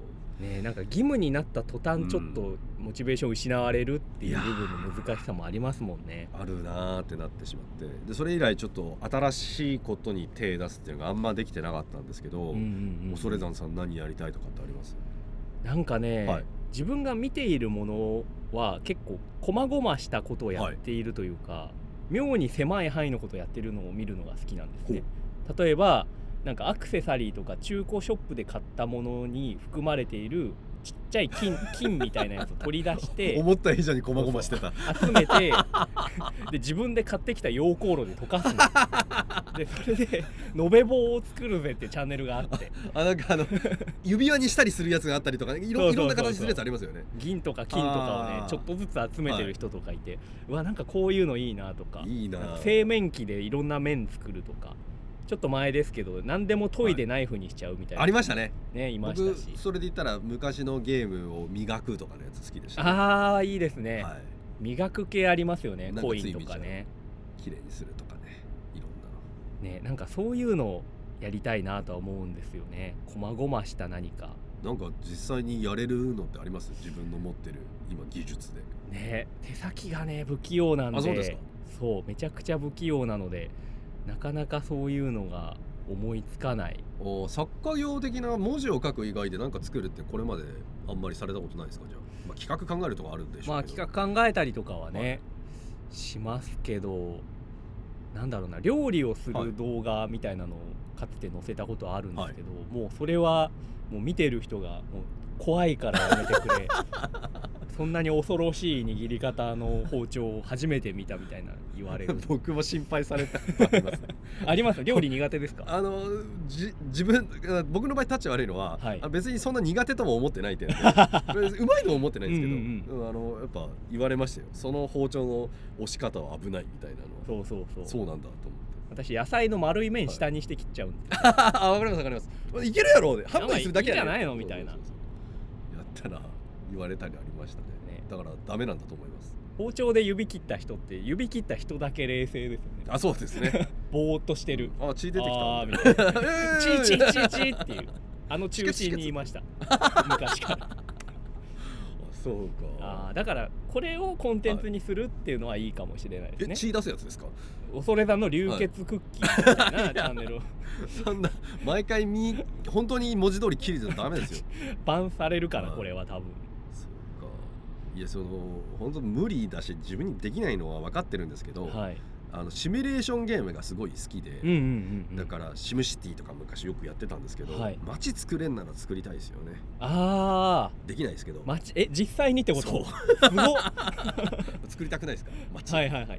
ね。なんか義務になった途端ちょっとモチベーションを失われるっていう部分の難しさもありますもんね。あるなーってなってしまって、でそれ以来ちょっと新しいことに手出すっていうのがあんまできてなかったんですけど、恐山さん何やりたいとかってあります？なんかね、自分が見ているものは結構細々したことをやっているというか、妙に狭い範囲のことをやってるのを見るのが好きなんですね。例えばなんかアクセサリーとか中古ショップで買ったものに含まれているちっちゃい金みたいなやつを取り出して思った以上に細々してた集めてで自分で買ってきた溶鉱炉で溶かすのでそれで延べ棒を作るぜっていうチャンネルがあってなんか指輪にしたりするやつがあったりとか、いろんな形するやつありますよね。銀とか金とかをねちょっとずつ集めてる人とかいて、うわなんかこういうのいいなとか、いいな製麺機でいろんな麺作るとか、ちょっと前ですけど何でも研いでナイフにしちゃうみたいな、ありましたね。いましたし、僕それで言ったら昔のゲームを磨くとかのやつ好きでした、ね。ああいいですね、磨く系ありますよね。コインとかね、綺麗にするとかね、いろんなのね、なんかそういうのをやりたいなとは思うんですよね。こまごました何かなんか実際にやれるのってあります？自分の持ってる今技術でね。手先がね不器用なんで、そうですか。そうめちゃくちゃ不器用なのでなかなかそういうのが思いつかない。作家用的な文字を書く以外で何か作るってこれまであんまりされたことないですか？じゃあ、企画考えるとかあるんでしょうけど、企画考えたりとかはね、しますけど、なんだろうな、料理をする動画みたいなのをかつて載せたことあるんですけど、もうそれはもう見てる人がもう怖いからやめてくれそんなに恐ろしい握り方の包丁を初めて見たみたいな言われる僕も心配されたことありますねあります。料理苦手ですか？僕の場合タッチ悪いのは、別にそんな苦手とも思ってない点でうまいとも思ってないんですけど、やっぱ言われましたよ。その包丁の押し方は危ないみたいなの。そうなんだと思って。私野菜の丸い面下にして切っちゃうんで、わかりますいけるやろで半分にするだけじゃないのみたいな、やったら言われたりありましたね。だからダメなんだと思います。包丁で指切った人って指切った人だけ冷静ですよね。そうですねぼーっとしてる。血出てきたみたいなチーっていう中心にいました昔からそうか。だからこれをコンテンツにするっていうのはいいかもしれないですね。血出すやつですか？恐山の流血クッキーみたいなチャンネルをそんな毎回本当に文字通り切るじゃダメですよバンされるからこれは多分。そうか。いや本当無理だし自分にできないのは分かってるんですけど、シミュレーションゲームがすごい好きで、だからシムシティとか昔よくやってたんですけど、街作れんなら作りたいですよね。できないですけど。実際にってこと？そうすごっ作りたくないですか？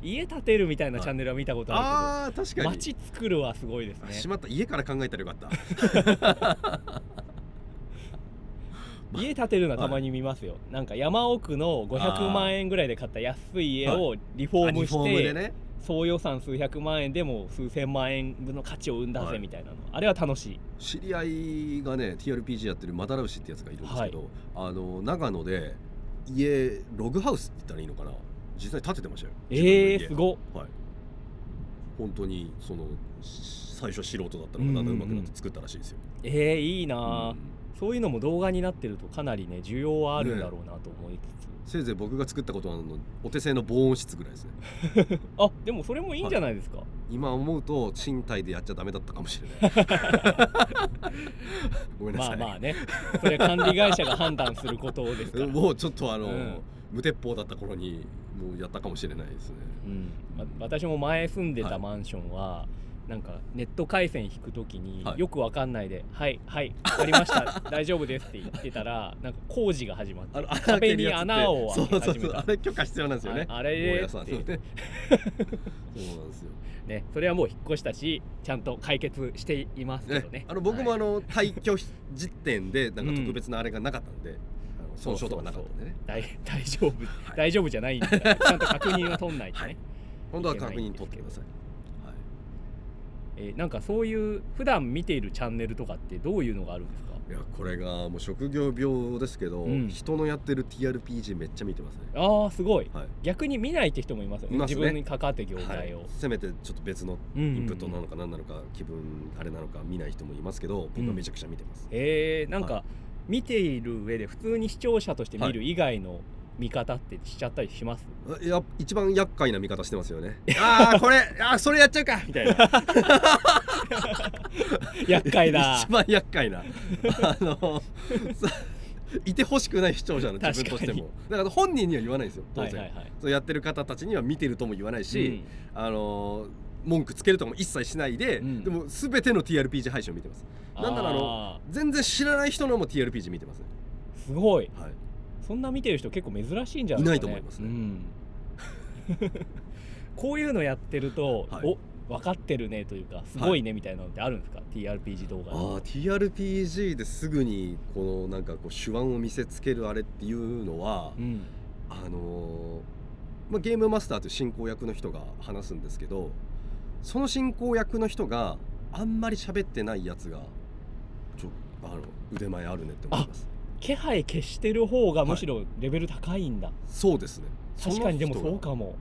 家建てるみたいなチャンネルは見たことあるけど、確かに街作るはすごいですね。しまった、家から考えたらよかった家建てるのはたまに見ますよ。なんか山奥の500万円ぐらいで買った安い家をリフォームして総予算数百万円でも数千万円分の価値を生んだぜみたいなの、あれは楽しい。知り合いがね TRPG やってるマダラウシってやつがいるんですけど、長野で家ログハウスって言ったらいいのかな、実際建ててましたよ。すごっ。本当に最初素人だったのがだんだん上手くなって作ったらしいですよ。いいな、そういうのも動画になってるとかなりね需要はあるんだろうなと思いつつ、せいぜい僕が作ったことはお手製の防音室ぐらいですねでもそれもいいんじゃないですか。今思うと賃貸でやっちゃダメだったかもしれないごめんなさい。まあね、それ管理会社が判断することですからもうちょっと無鉄砲だった頃にもうやったかもしれないですね。私も前住んでたマンションは、なんかネット回線引くときによくわかんないで「はい分かりました大丈夫です」って言ってたらなんか工事が始まって壁に穴を開け始めた。あれ許可必要なんですよね。あれでそうなんですよね。それはもう引っ越したしちゃんと解決していますけどね。僕も退去時点でなんか特別なあれがなかったんで、損傷とかなかったんでね。大丈夫じゃないんでちゃんと確認を取んないとね。本当は確認取ってください。なんかそういう普段見ているチャンネルとかってどういうのがあるんですか？いやこれがもう職業病ですけど、人のやってる TRPG めっちゃ見てますね。すごい、逆に見ないって人もいますよね。自分に関わって業界を、せめてちょっと別のインプットなのか何なのか気分あれなのか見ない人もいますけど、僕はめちゃくちゃ見てます。なんか見ている上で普通に視聴者として見る以外の見方ってしちゃったりします？いや一番厄介な見方してますよね。それやっちゃうかみたいな厄介だ。一番厄介ないてほしくない視聴者の自分としてもだから本人には言わないですよ当然。そうやってる方たちには見てるとも言わないし、文句つけるとかも一切しないで、でも全ての TRPG 配信を見てます。なんなら全然知らない人のも TRPG 見てますね。すごい、はい、そんな見てる人結構珍しいんじゃないですかね。いないと思いますね、こういうのやってると、はい、分かってるねというかすごいねみたいなのってあるんですか、はい、TRPG 動画。TRPG ですぐにこのなんかこう手腕を見せつけるあれっていうのは、ゲームマスターという進行役の人が話すんですけど、その進行役の人があんまり喋ってないやつが腕前あるねって思います。気配消してる方がむしろレベル高いんだ、そうですね。確かにでもそうかも。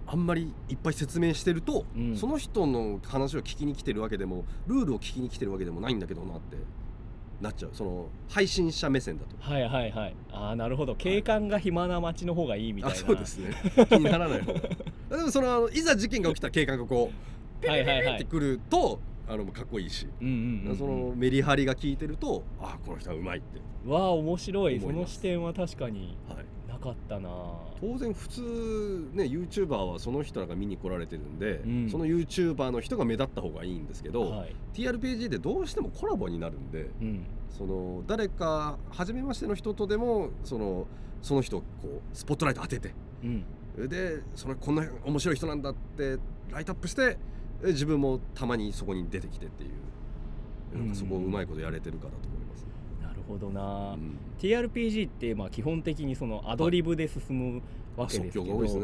あんまりいっぱい説明してると、その人の話を聞きに来てるわけでもルールを聞きに来てるわけでもないんだけどなってなっちゃう、その配信者目線だと。はいはいはい。なるほど。警官が暇な街の方がいいみたいな。そうですね。気にならない方がでもそのいざ事件が起きた警官がこうペペペペってくるとかっこいいし、そのメリハリが効いてるとこの人はうまいって。わあ面白い。その視点は確かになかったな。当然普通ね YouTuber はその人らが見に来られてるんで、その YouTuber の人が目立った方がいいんですけど、TRPG でどうしてもコラボになるんで、その誰か初めましての人とでもその人をこうスポットライト当てて、でこんな面白い人なんだってライトアップして自分もたまにそこに出てきてっていう、なんかそこをうまいことやれてるかだと思います、ね。なるほどな、TRPG って基本的にそのアドリブで進むわけですけど、即興が多いですね。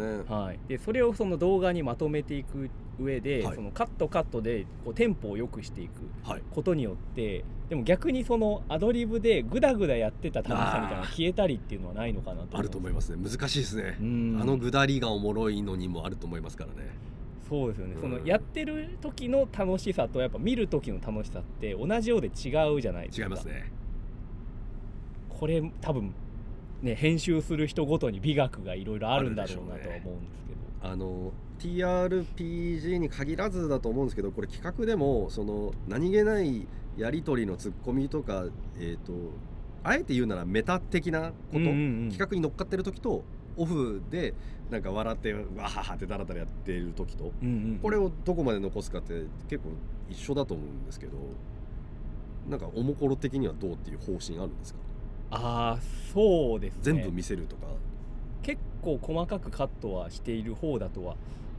でそれをその動画にまとめていく上で、そのカットでこうテンポを良くしていくことによって、でも逆にそのアドリブでグダグダやってた楽しさみたいなのが消えたりっていうのはないのかなと。あると思いますね。難しいですね。グダリがおもろいのにもあると思いますからね。そうですよね、そのやってる時の楽しさとやっぱ見る時の楽しさって同じようで違うじゃないですか。違いますね。これ多分ね編集する人ごとに美学がいろいろあるんだろうなとは思うんですけど、TRPG に限らずだと思うんですけど、これ企画でもその何気ないやり取りのツッコミとか、あえて言うならメタ的なこと、企画に乗っかってる時とオフでなんか笑ってわははってダラダラやってる時と、これをどこまで残すかって結構一緒だと思うんですけど、なんかおもころ的にはどうっていう方針あるんですか？そうですね。全部見せるとか結構細かくカットはしている方だとは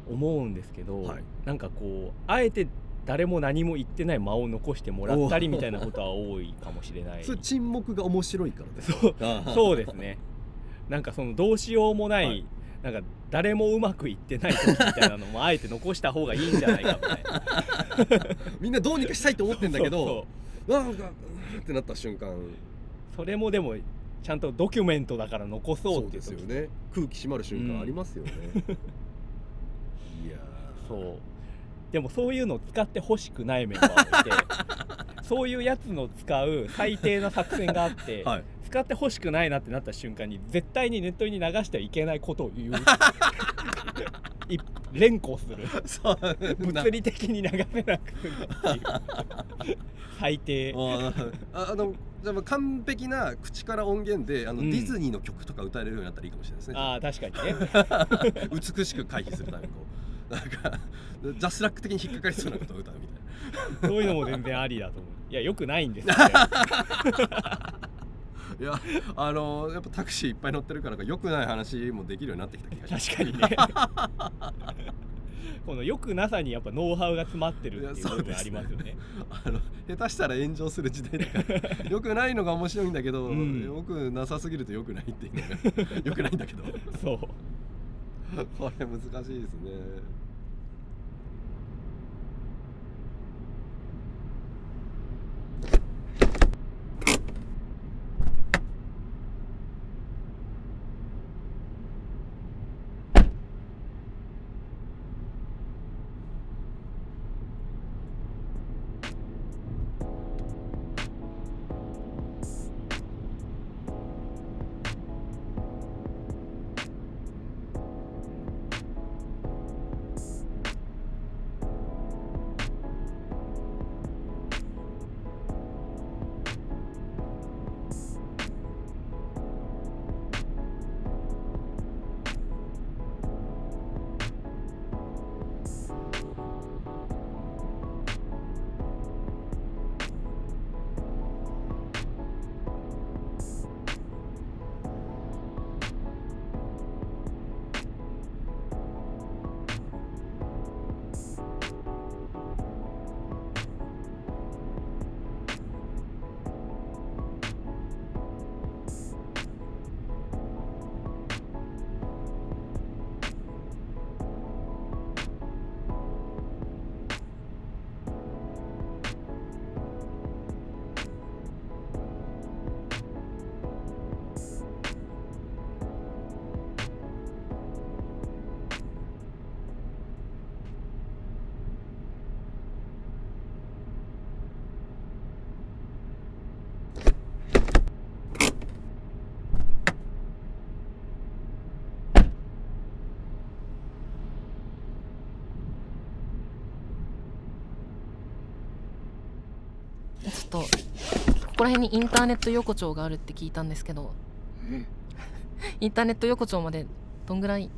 思うんですけど、なんかこうあえて誰も何も言ってない間を残してもらったりみたいなことは多いかもしれない。それ沈黙が面白いからです。そうですね。なんかそのどうしようもない、なんか誰もうまくいってない時みたいなのもあえて残した方がいいんじゃないかみたいなみんなどうにかしたいと思ってんだけどなんかってなった瞬間、それもでもちゃんとドキュメントだから残そうってですよね。空気締まる瞬間ありますよね、いやそうでもそういうのを使ってほしくないメンバーがいてそういうやつの使う最低な作戦があって、使ってほしくないなってなった瞬間に絶対にネットに流してはいけないことを言う連呼する物理的に流せなくするっていう最低。じゃあ完璧な口から音源でディズニーの曲とか歌えるようになったらいいかもしれないですね。確かにね美しく回避するためになんかジャスラック的に引っかかりそうなことを歌うみたいなそういうのも全然ありだと思う。いやよくないんですよいややっぱタクシーいっぱい乗ってるから良くない話もできるようになってきた気がします。確かにねこの良くなさにやっぱノウハウが詰まってるっていう部分ありますよね。下手したら炎上する時代だから良くないのが面白いんだけど、良くなさすぎると良くないっていうのが良くないんだけどそうこれ難しいですね。っとここら辺にインターネット横丁があるって聞いたんですけど、インターネット横丁までどんぐらい、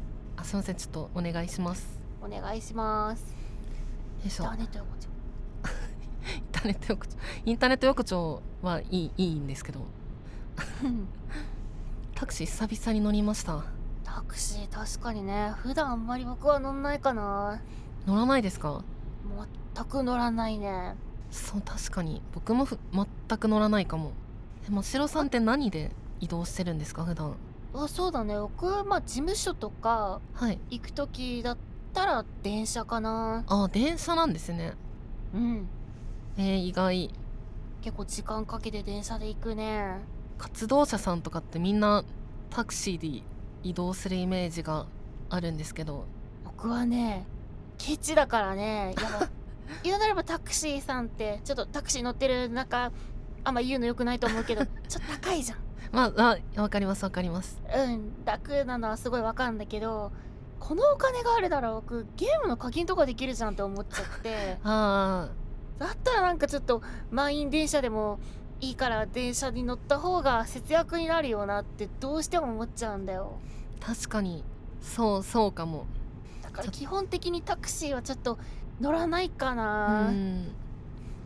すいません、ちょっとお願いします。お願いします。よいしょ。インターネット横丁インターネット横丁、インターネット横丁はいいんですけどタクシー久々に乗りました。タクシー確かにね、普段あんまり僕は乗んないかな。乗らないですか？全く乗らないね。そう、確かに僕も全く乗らないかも。真城さんって何で移動してるんですか普段？そうだね、僕事務所とか行く時だったら電車かな。電車なんですね。うん。意外。結構時間かけて電車で行くね。活動者さんとかってみんなタクシーで移動するイメージがあるんですけど、僕はねケチだからね。言うなればタクシーさんってちょっとタクシー乗ってる中あんま言うのよくないと思うけどちょっと高いじゃん。わかりますわかります。楽なのはすごいわかるんだけど、このお金があるなら僕ゲームの課金とかできるじゃんって思っちゃってだったらなんかちょっと満員電車でもいいから電車に乗った方が節約になるよなってどうしても思っちゃうんだよ。確かにそうかも。だから基本的にタクシーはちょっと乗らないかな。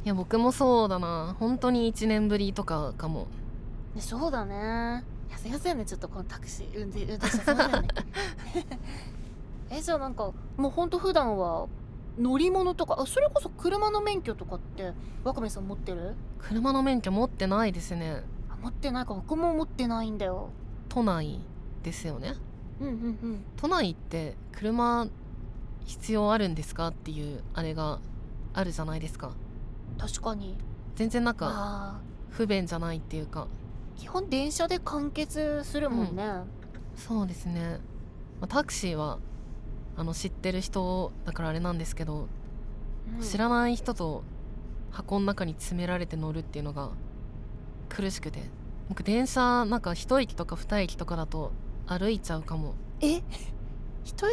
いや僕もそうだな、本当に1年ぶりとかかも。そうだね。すいませんね、ちょっとこのタクシー運転者すいませんねじゃあなんかもうほんと普段は乗り物とか、それこそ車の免許とかってワカメさん持ってる？車の免許持ってないですね。持ってないか。僕も持ってないんだよ。都内ですよね。都内って車必要あるんですかっていうあれがあるじゃないですか。確かに全然なんか不便じゃないっていうか、基本電車で完結するもんね。そうですね。タクシーは知ってる人だからあれなんですけど、知らない人と箱の中に詰められて乗るっていうのが苦しくて、僕電車なんか1駅とか2駅とかだと歩いちゃうかも。1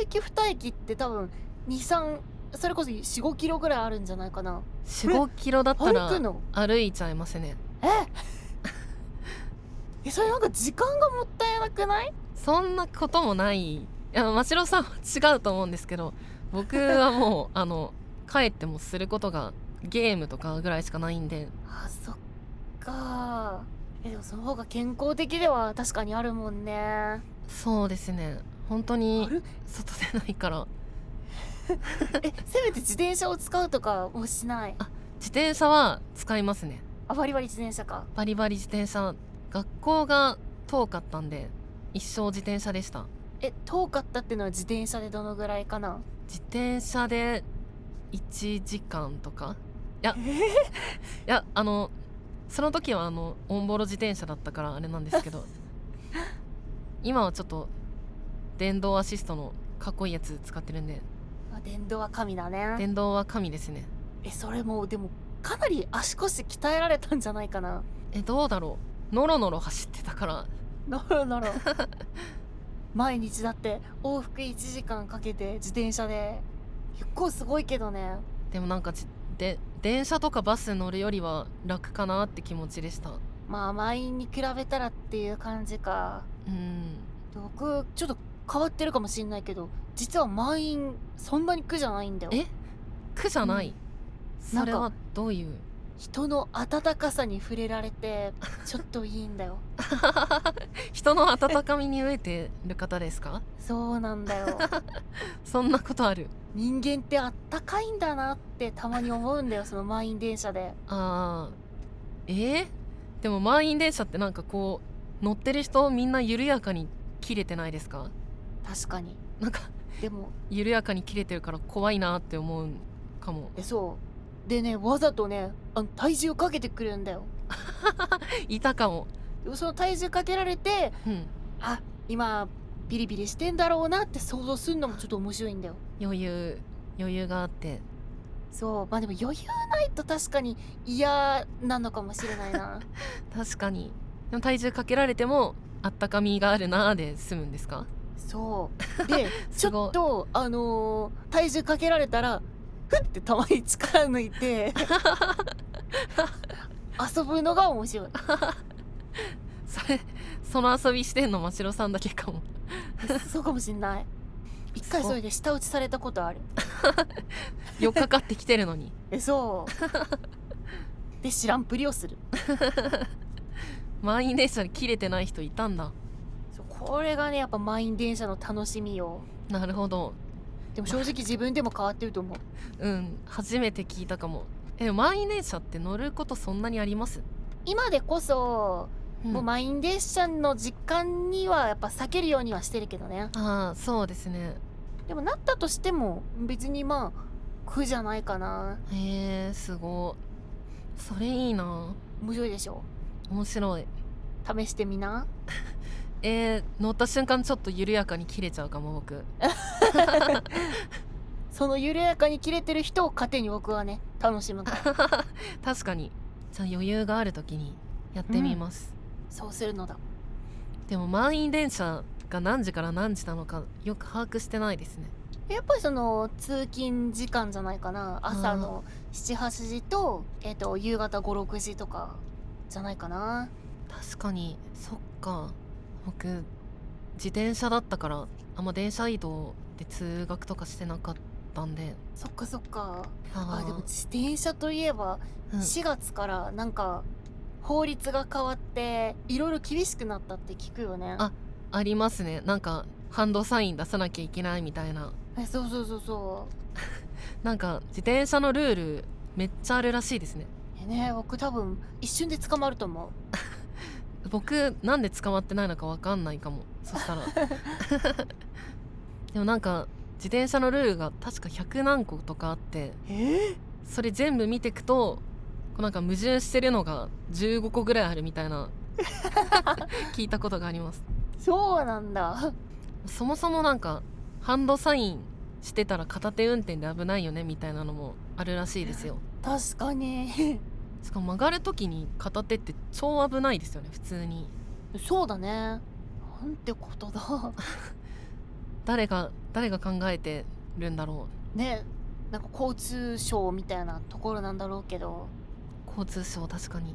駅2駅って多分23、それこそ 4,5 キロぐらいあるんじゃないかな。4,5 キロだったら歩いちゃいますね。それなんか時間がもったいなくない？そんなこともない。いや真城さんは違うと思うんですけど、僕はもう帰ってもすることがゲームとかぐらいしかないんで。そっか。でもその方が健康的では確かにあるもんね。そうですね、本当に外出ないからせめて自転車を使うとかもしない？自転車は使いますね。バリバリ自転車か。バリバリ自転車。学校が遠かったんで一生自転車でした。遠かったっていうのは自転車でどのぐらいかな？自転車で1時間とか。いやその時はオンボロ自転車だったからあれなんですけど今はちょっと電動アシストのかっこいいやつ使ってるんで。電動は神だね。電動は神ですね。それもでもかなり足腰鍛えられたんじゃないかな。どうだろう、ノロノロ走ってたから。ノロノロ毎日だって往復1時間かけて自転車で、結構すごいけどね。でもなんか電車とかバス乗るよりは楽かなって気持ちでした。満員に比べたらっていう感じか。僕ちょっと変わってるかもしれないけど、実は満員そんなに苦じゃないんだよ。苦じゃない、それはどういう？人の温かさに触れられてちょっといいんだよ人の温かみに飢えてる方ですか？そうなんだよそんなことある？人間ってあったかいんだなってたまに思うんだよその満員電車で。でも満員電車ってなんかこう乗ってる人みんな緩やかに切れてないですか？確かに。なんかでも緩やかに切れてるから怖いなって思うかも。そうでね、わざとね体重かけてくるんだよいたかも。その体重かけられて、今ビリビリしてんだろうなって想像するのもちょっと面白いんだよ。余裕があって。そう、でも余裕ないと確かに嫌なのかもしれないな確かに。でも体重かけられてもあったかみがあるなーで済むんですか？そうでちょっと体重かけられたらふってたまに力抜いて遊ぶのが面白いその遊びしてんのましろさんだけかもそうかもしんない。一回それで舌打ちされたことある4日かってきてるのにそうで知らんぷりをする満員電車に切れてない人いたんだ。これがねやっぱ満員電車の楽しみよ。なるほど。でも正直自分でも変わってると思う初めて聞いたかも。満員電車って乗ることそんなにあります？今でこそ、もう満員電車の時間にはやっぱ避けるようにはしてるけどね。ああそうですね。でもなったとしても別にまあ苦じゃないかな。へえすごい。それいいな。面白いでしょ。面白い。試してみな乗った瞬間ちょっと緩やかに切れちゃうかも僕その緩やかに切れてる人を糧に僕はね楽しむから確かに。じゃあ余裕がある時にやってみます、そうするのだ。でも満員電車が何時から何時なのかよく把握してないですね。やっぱりその通勤時間じゃないかな。朝の7、8時と、夕方5、6時とかじゃないかな。確かにそっか。僕自転車だったからあんま電車移動で通学とかしてなかったんで。そっかそっか。でも自転車といえば、4月からなんか法律が変わっていろいろ厳しくなったって聞くよね。ありますね。なんかハンドサイン出さなきゃいけないみたいな。そうなんか自転車のルールめっちゃあるらしいですね。僕多分一瞬で捕まると思う僕なんで捕まってないのか分かんないかも。そしたらでもなんか自転車のルールが確か100何個とかあって、それ全部見てくとなんか矛盾してるのが15個ぐらいあるみたいな聞いたことがあります。そうなんだ。そもそもなんかハンドサインしてたら片手運転で危ないよねみたいなのもあるらしいですよ。確かにしかも曲がる時に片手って超危ないですよね普通に。そうだね。なんてことだ誰が考えてるんだろうね。なんか交通省みたいなところなんだろうけど。交通省確かに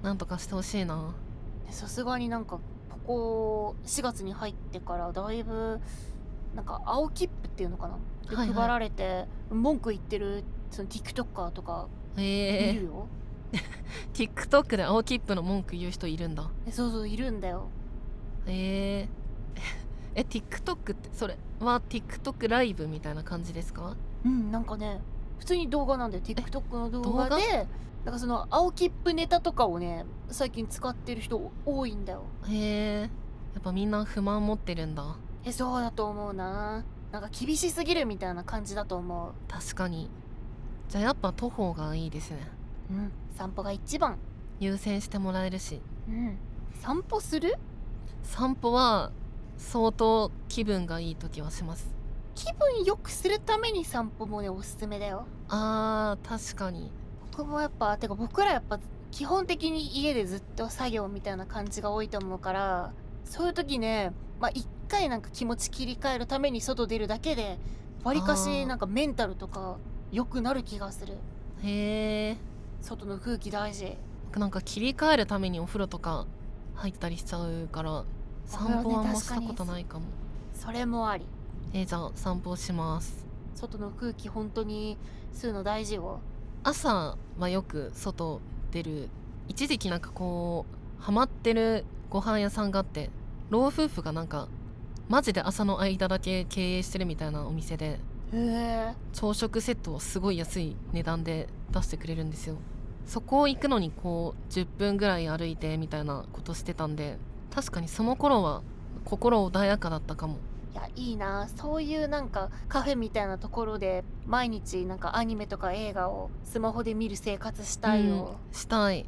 なんとかしてほしいな。さすがになんかここ4月に入ってからだいぶなんか青切符っていうのかな、配られて文句言ってるその TikToker とかいるよTikTok で青切符の文句言う人いるんだ。そういるんだよ。TikTok ってそれは TikTok ライブみたいな感じですか？なんかね普通に動画なんだよ。 TikTok の動画でなんかその青切符ネタとかをね最近使ってる人多いんだよ。やっぱみんな不満持ってるんだ。そうだと思うな。なんか厳しすぎるみたいな感じだと思う。確かに。じゃあやっぱ徒歩がいいですね。散歩が一番優先してもらえるし。散歩する？散歩は相当気分がいい時はします。気分良くするために散歩もねおすすめだよ。確かに。僕もやっぱ僕らやっぱ基本的に家でずっと作業みたいな感じが多いと思うから、そういう時ね一回なんか気持ち切り替えるために外出るだけでわりかしなんかメンタルとか良くなる気がする。外の空気大事。なんか切り替えるためにお風呂とか入ったりしちゃうから散歩はあんましたことないかも。それもあり。じゃあ散歩します。外の空気本当に吸うの大事よ。朝はよく外出る。一時期なんかこうハマってるご飯屋さんがあって、老夫婦がなんかマジで朝の間だけ経営してるみたいなお店で、朝食セットをすごい安い値段で出してくれるんですよ。そこを行くのにこう10分ぐらい歩いてみたいなことしてたんで、確かにその頃は心穏やかだったかも。いいな。そういうなんかカフェみたいなところで毎日なんかアニメとか映画をスマホで見る生活したいよ。したい。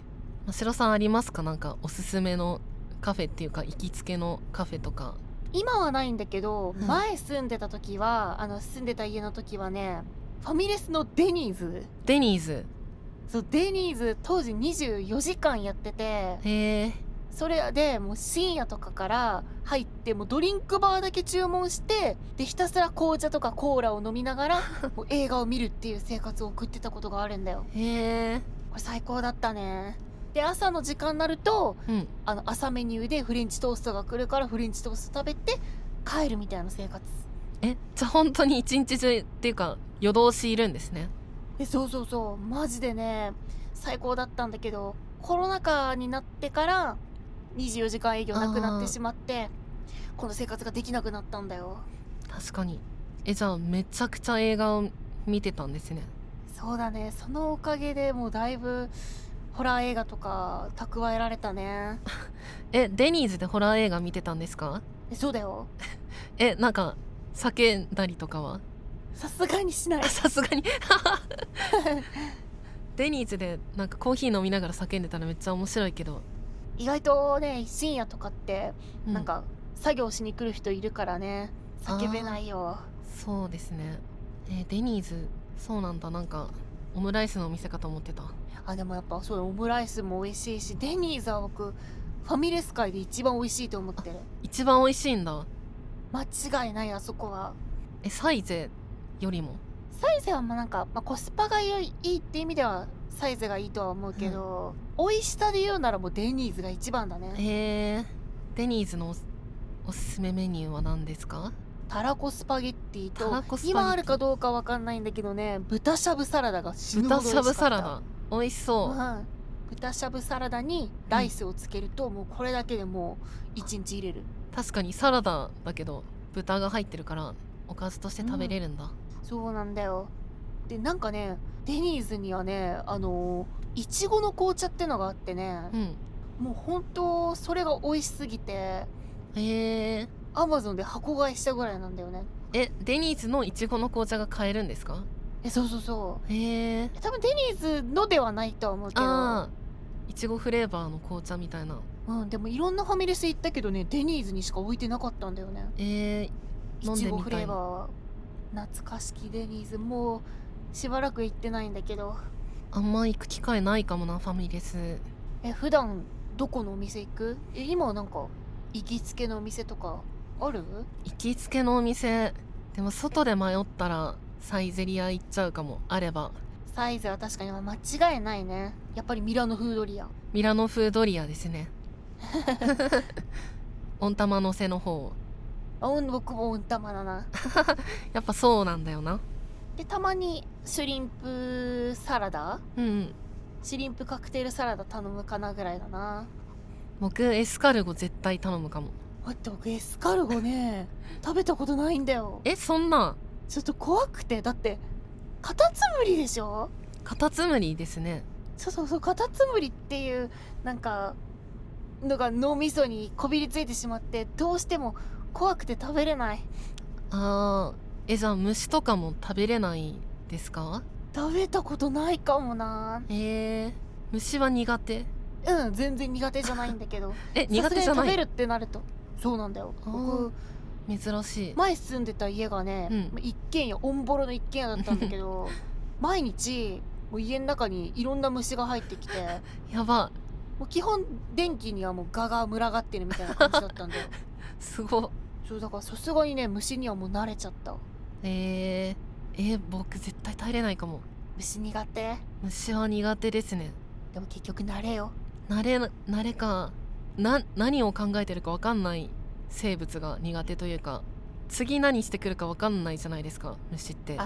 しろさんありますか？なんかおすすめのカフェっていうか行きつけのカフェとか。今はないんだけど、前住んでた時は住んでた家の時はねファミレスのデニーズそうデニーズ当時24時間やってて、それでもう深夜とかから入ってもうドリンクバーだけ注文してでひたすら紅茶とかコーラを飲みながらもう映画を見るっていう生活を送ってたことがあるんだよ。これ最高だったね。で朝の時間になると、朝メニューでフレンチトーストが来るからフレンチトースト食べて帰るみたいな生活。じゃあ本当に一日中っていうか夜通しいるんですね。そうマジでね最高だったんだけど、コロナ禍になってから24時間営業なくなってしまって、この生活ができなくなったんだよ。確かに。じゃあめちゃくちゃ映画を見てたんですね。そうだね、そのおかげでもうだいぶホラー映画とか蓄えられたね。デニーズでホラー映画見てたんですか？そうだよ。なんか叫んだりとかは？さすがにしない。さすがにデニーズでなんかコーヒー飲みながら叫んでたらめっちゃ面白いけど、意外とね深夜とかってなんか作業しに来る人いるからね、叫べないよ。そうですね。デニーズそうなんだ。なんかオムライスのお店かと思ってた。でもやっぱそう、オムライスも美味しいし、デニーズは僕ファミレス界で一番美味しいと思ってる。一番美味しいんだ。間違いない、あそこは。サイゼよりも？サイゼはなんか、コスパがいいって意味ではサイゼがいいとは思うけど、美味しさで言うならもうデニーズが一番だね。デニーズのおすすめメニューは何ですか？たらこスパゲッティと、今あるかどうかわかんないんだけどね、豚しゃぶサラダが死ぬほど美味しかった。豚しゃぶサラダ美味しそう。豚しゃぶサラダにライスをつけると、もうこれだけでもう1日入れる。確かにサラダだけど豚が入ってるからおかずとして食べれるんだ。そうなんだよ。でなんかね、デニーズにはねいちごの紅茶ってのがあってね、もう本当それが美味しすぎて、アマゾンで箱買いしたぐらいなんだよね。デニーズのいちごの紅茶が買えるんですか？そう。多分デニーズのではないとは思うけど、いちごフレーバーの紅茶みたいな。でもいろんなファミレス行ったけどね、デニーズにしか置いてなかったんだよね。いちごフレーバーは。懐かしきデニーズ、もうしばらく行ってないんだけど。あんま行く機会ないかもな、ファミレス。普段どこのお店行く？今なんか行きつけのお店とかある？行きつけのお店、でも外で迷ったらサイゼリア行っちゃうかも。あれば。サイゼは確かに間違いないね。やっぱりミラノ風ドリア。ミラノ風ドリアですね。温玉のせの方。僕も温玉だな。やっぱそうなんだよな。でたまにシュリンプサラダ、シュリンプカクテルサラダ頼むかなぐらいだな。僕エスカルゴ絶対頼むかも。待って、僕エスカルゴね食べたことないんだよ。そんな。ちょっと怖くて。だってカタツムリでしょ。カタツムリですね。そうカタツムリっていうなんかのが脳みそにこびりついてしまって、どうしても怖くて食べれない。じゃあ虫とかも食べれないですか？食べたことないかもな。虫は苦手？全然苦手じゃないんだけど。苦手じゃない？食べるってなるとそうなんだよ。僕珍しい。前住んでた家がね、一軒家、オンボロの一軒家だったんだけど毎日もう家の中にいろんな虫が入ってきてやば。もう基本電気にはもうガが群がってるみたいな感じだったんだよ。すごっ。そうだからさすがにね、虫にはもう慣れちゃった。僕絶対耐えれないかも。虫苦手？虫は苦手ですね。でも結局慣れよ。慣れか。何を考えてるか分かんない生物が苦手というか、次何してくるか分かんないじゃないですか、虫って。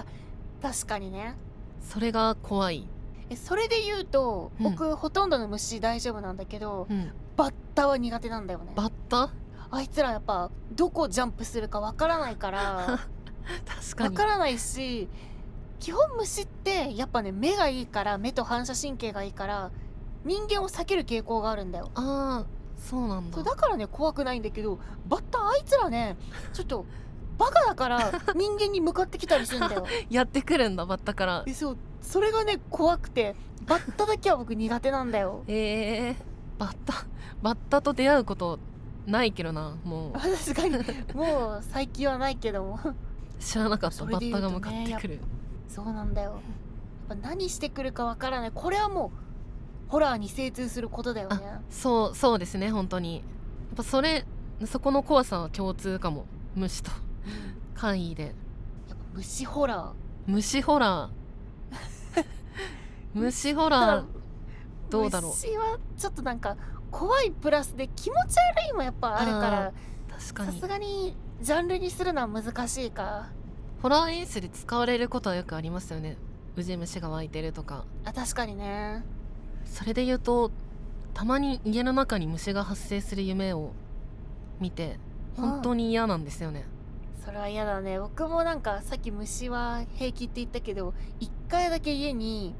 確かにね。それが怖い。それで言うと、僕ほとんどの虫大丈夫なんだけど、バッタは苦手なんだよね。バッタ？あいつらやっぱどこジャンプするか分からないから確かに分からないし、基本虫ってやっぱね、目がいいから、目と反射神経がいいから人間を避ける傾向があるんだよ。そうなんだ。だからね怖くないんだけど、バッタあいつらねちょっとバカだから人間に向かってきたりするんだよ。やってくるんだ、バッタから。それがね怖くて、バッタだけは僕苦手なんだよ。バッタと出会うことないけどな、もう。確かにもう最近はないけども知らなかった、バッタが向かってくる。そうなんだよ。やっぱ何してくるかわからない。これはもうホラーに精通することだよね。そうですね、本当に。やっぱそこの怖さは共通かも、虫と怪異で。やっぱ虫ホラー虫ホラーどうだろう。虫はちょっとなんか怖いプラスで気持ち悪いもやっぱあるから、確かにさすがにジャンルにするのは難しいか。ホラー演出で使われることはよくありますよね。ウジ虫が湧いてるとか。確かにね。それで言うと、たまに家の中に虫が発生する夢を見て本当に嫌なんですよね。それは嫌だね。僕もなんかさっき虫は平気って言ったけど、1回だけ家に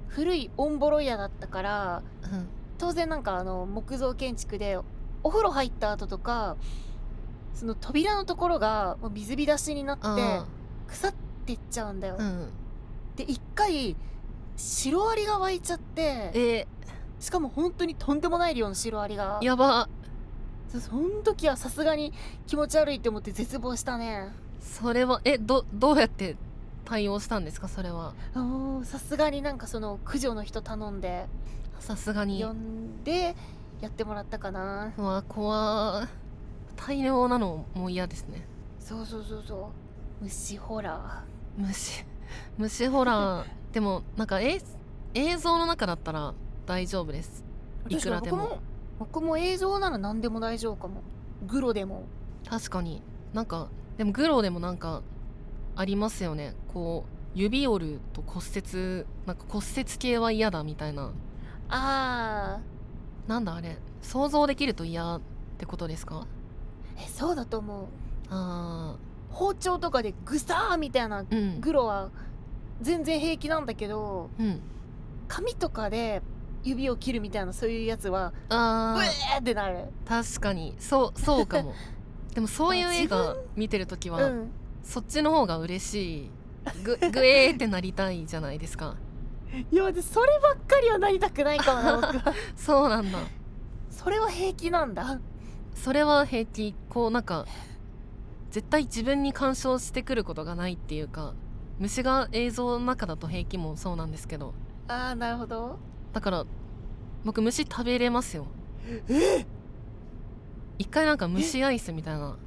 古いオンボロ家だったから、当然なんか木造建築でお風呂入った後とか、その扉のところがもう水浸しになって腐っていっちゃうんだよ。で1回シロアリが湧いちゃって、しかも本当にとんでもない量のシロアリが。やば。その時はさすがに気持ち悪いって思って絶望したね。それはどうやって対応したんですか？それはさすがになんかその駆除の人頼んで、さすがに呼んでやってもらったかな。うわ、怖。大量なのも嫌ですね。そう虫ホラー虫ホラーでもなんか映像の中だったら大丈夫です。いくらでも。僕も映像なら何でも大丈夫かも。グロでも。確かに。なんかでもグロでもなんかありますよね。こう指折ると骨折、なんか骨折系は嫌だみたいな。なんだあれ、想像できると嫌ってことですか？そうだと思う。包丁とかでグサーみたいなグロは全然平気なんだけど、紙とかで指を切るみたいなそういうやつはうえーってなる。確かにそうかも。でもそういう映画見てるときは、そっちの方が嬉しい。グエーってなりたいじゃないですか。いや、そればっかりはなりたくないかもな僕は。そうなんだ。それは平気なんだ。それは平気。こうなんか絶対自分に干渉してくることがないっていうか、虫が映像の中だと平気もそうなんですけど。なるほど。だから僕虫食べれますよ。一回なんか虫アイスみたいな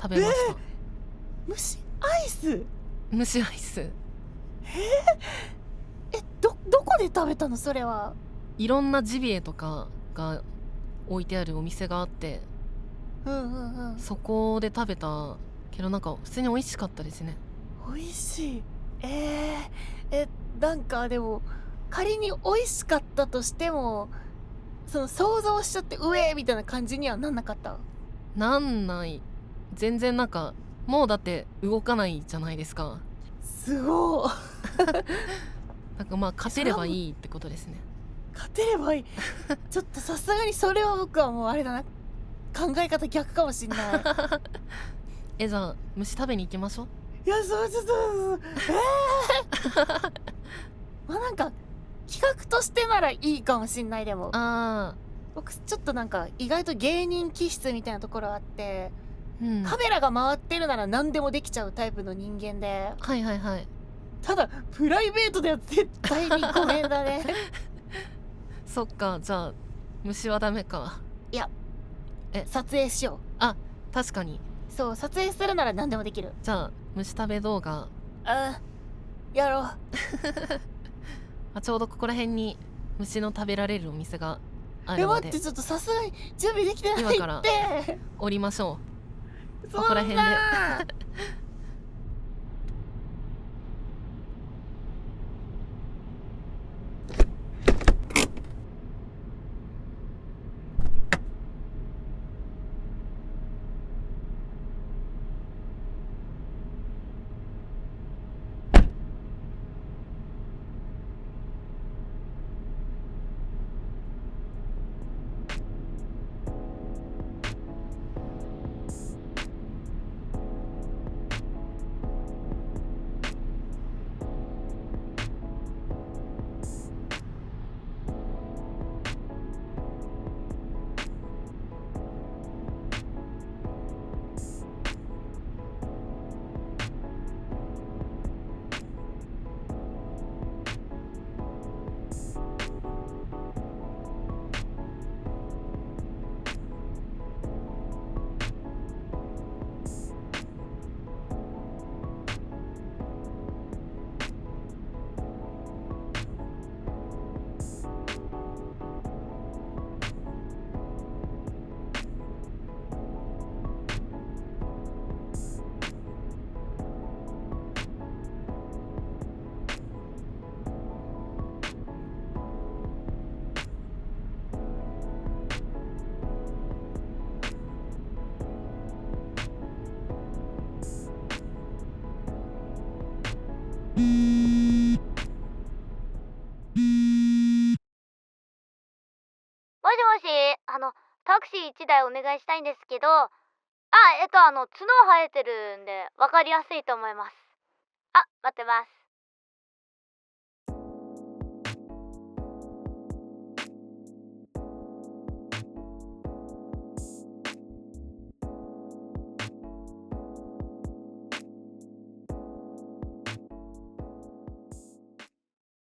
食べました。虫アイス？虫アイス。どこで食べたのそれは？いろんなジビエとかが置いてあるお店があって、そこで食べたけどなんか普通に美味しかったですね。美味しい。なんかでも仮に美味しかったとしても、その想像しちゃってうえーみたいな感じにはなんなかった？なんない。全然なんかもうだって動かないじゃないですか。すごい。なんかまあ勝てればいいってことですね。勝てればいい。ちょっとさすがにそれは僕はもうあれだな、考え方逆かもしんない。じゃあ虫食べに行きましょう。いや、そうちょっとまあなんか企画としてならいいかもしんない。でも僕ちょっとなんか意外と芸人気質みたいなところあって、カメラが回ってるなら何でもできちゃうタイプの人間で。ただプライベートでは絶対にごめんだね。そっか、じゃあ虫はダメか。いや、撮影しよう。確かに。そう、撮影するなら何でもできる。じゃあ虫食べ動画やろう。ちょうどここら辺に虫の食べられるお店があるので。待って、ちょっとさすがに準備できてないって。今から降りましょう。ここら辺で。もしもし、タクシー1台お願いしたいんですけど、角生えてるんで分かりやすいと思います。あ、待ってます。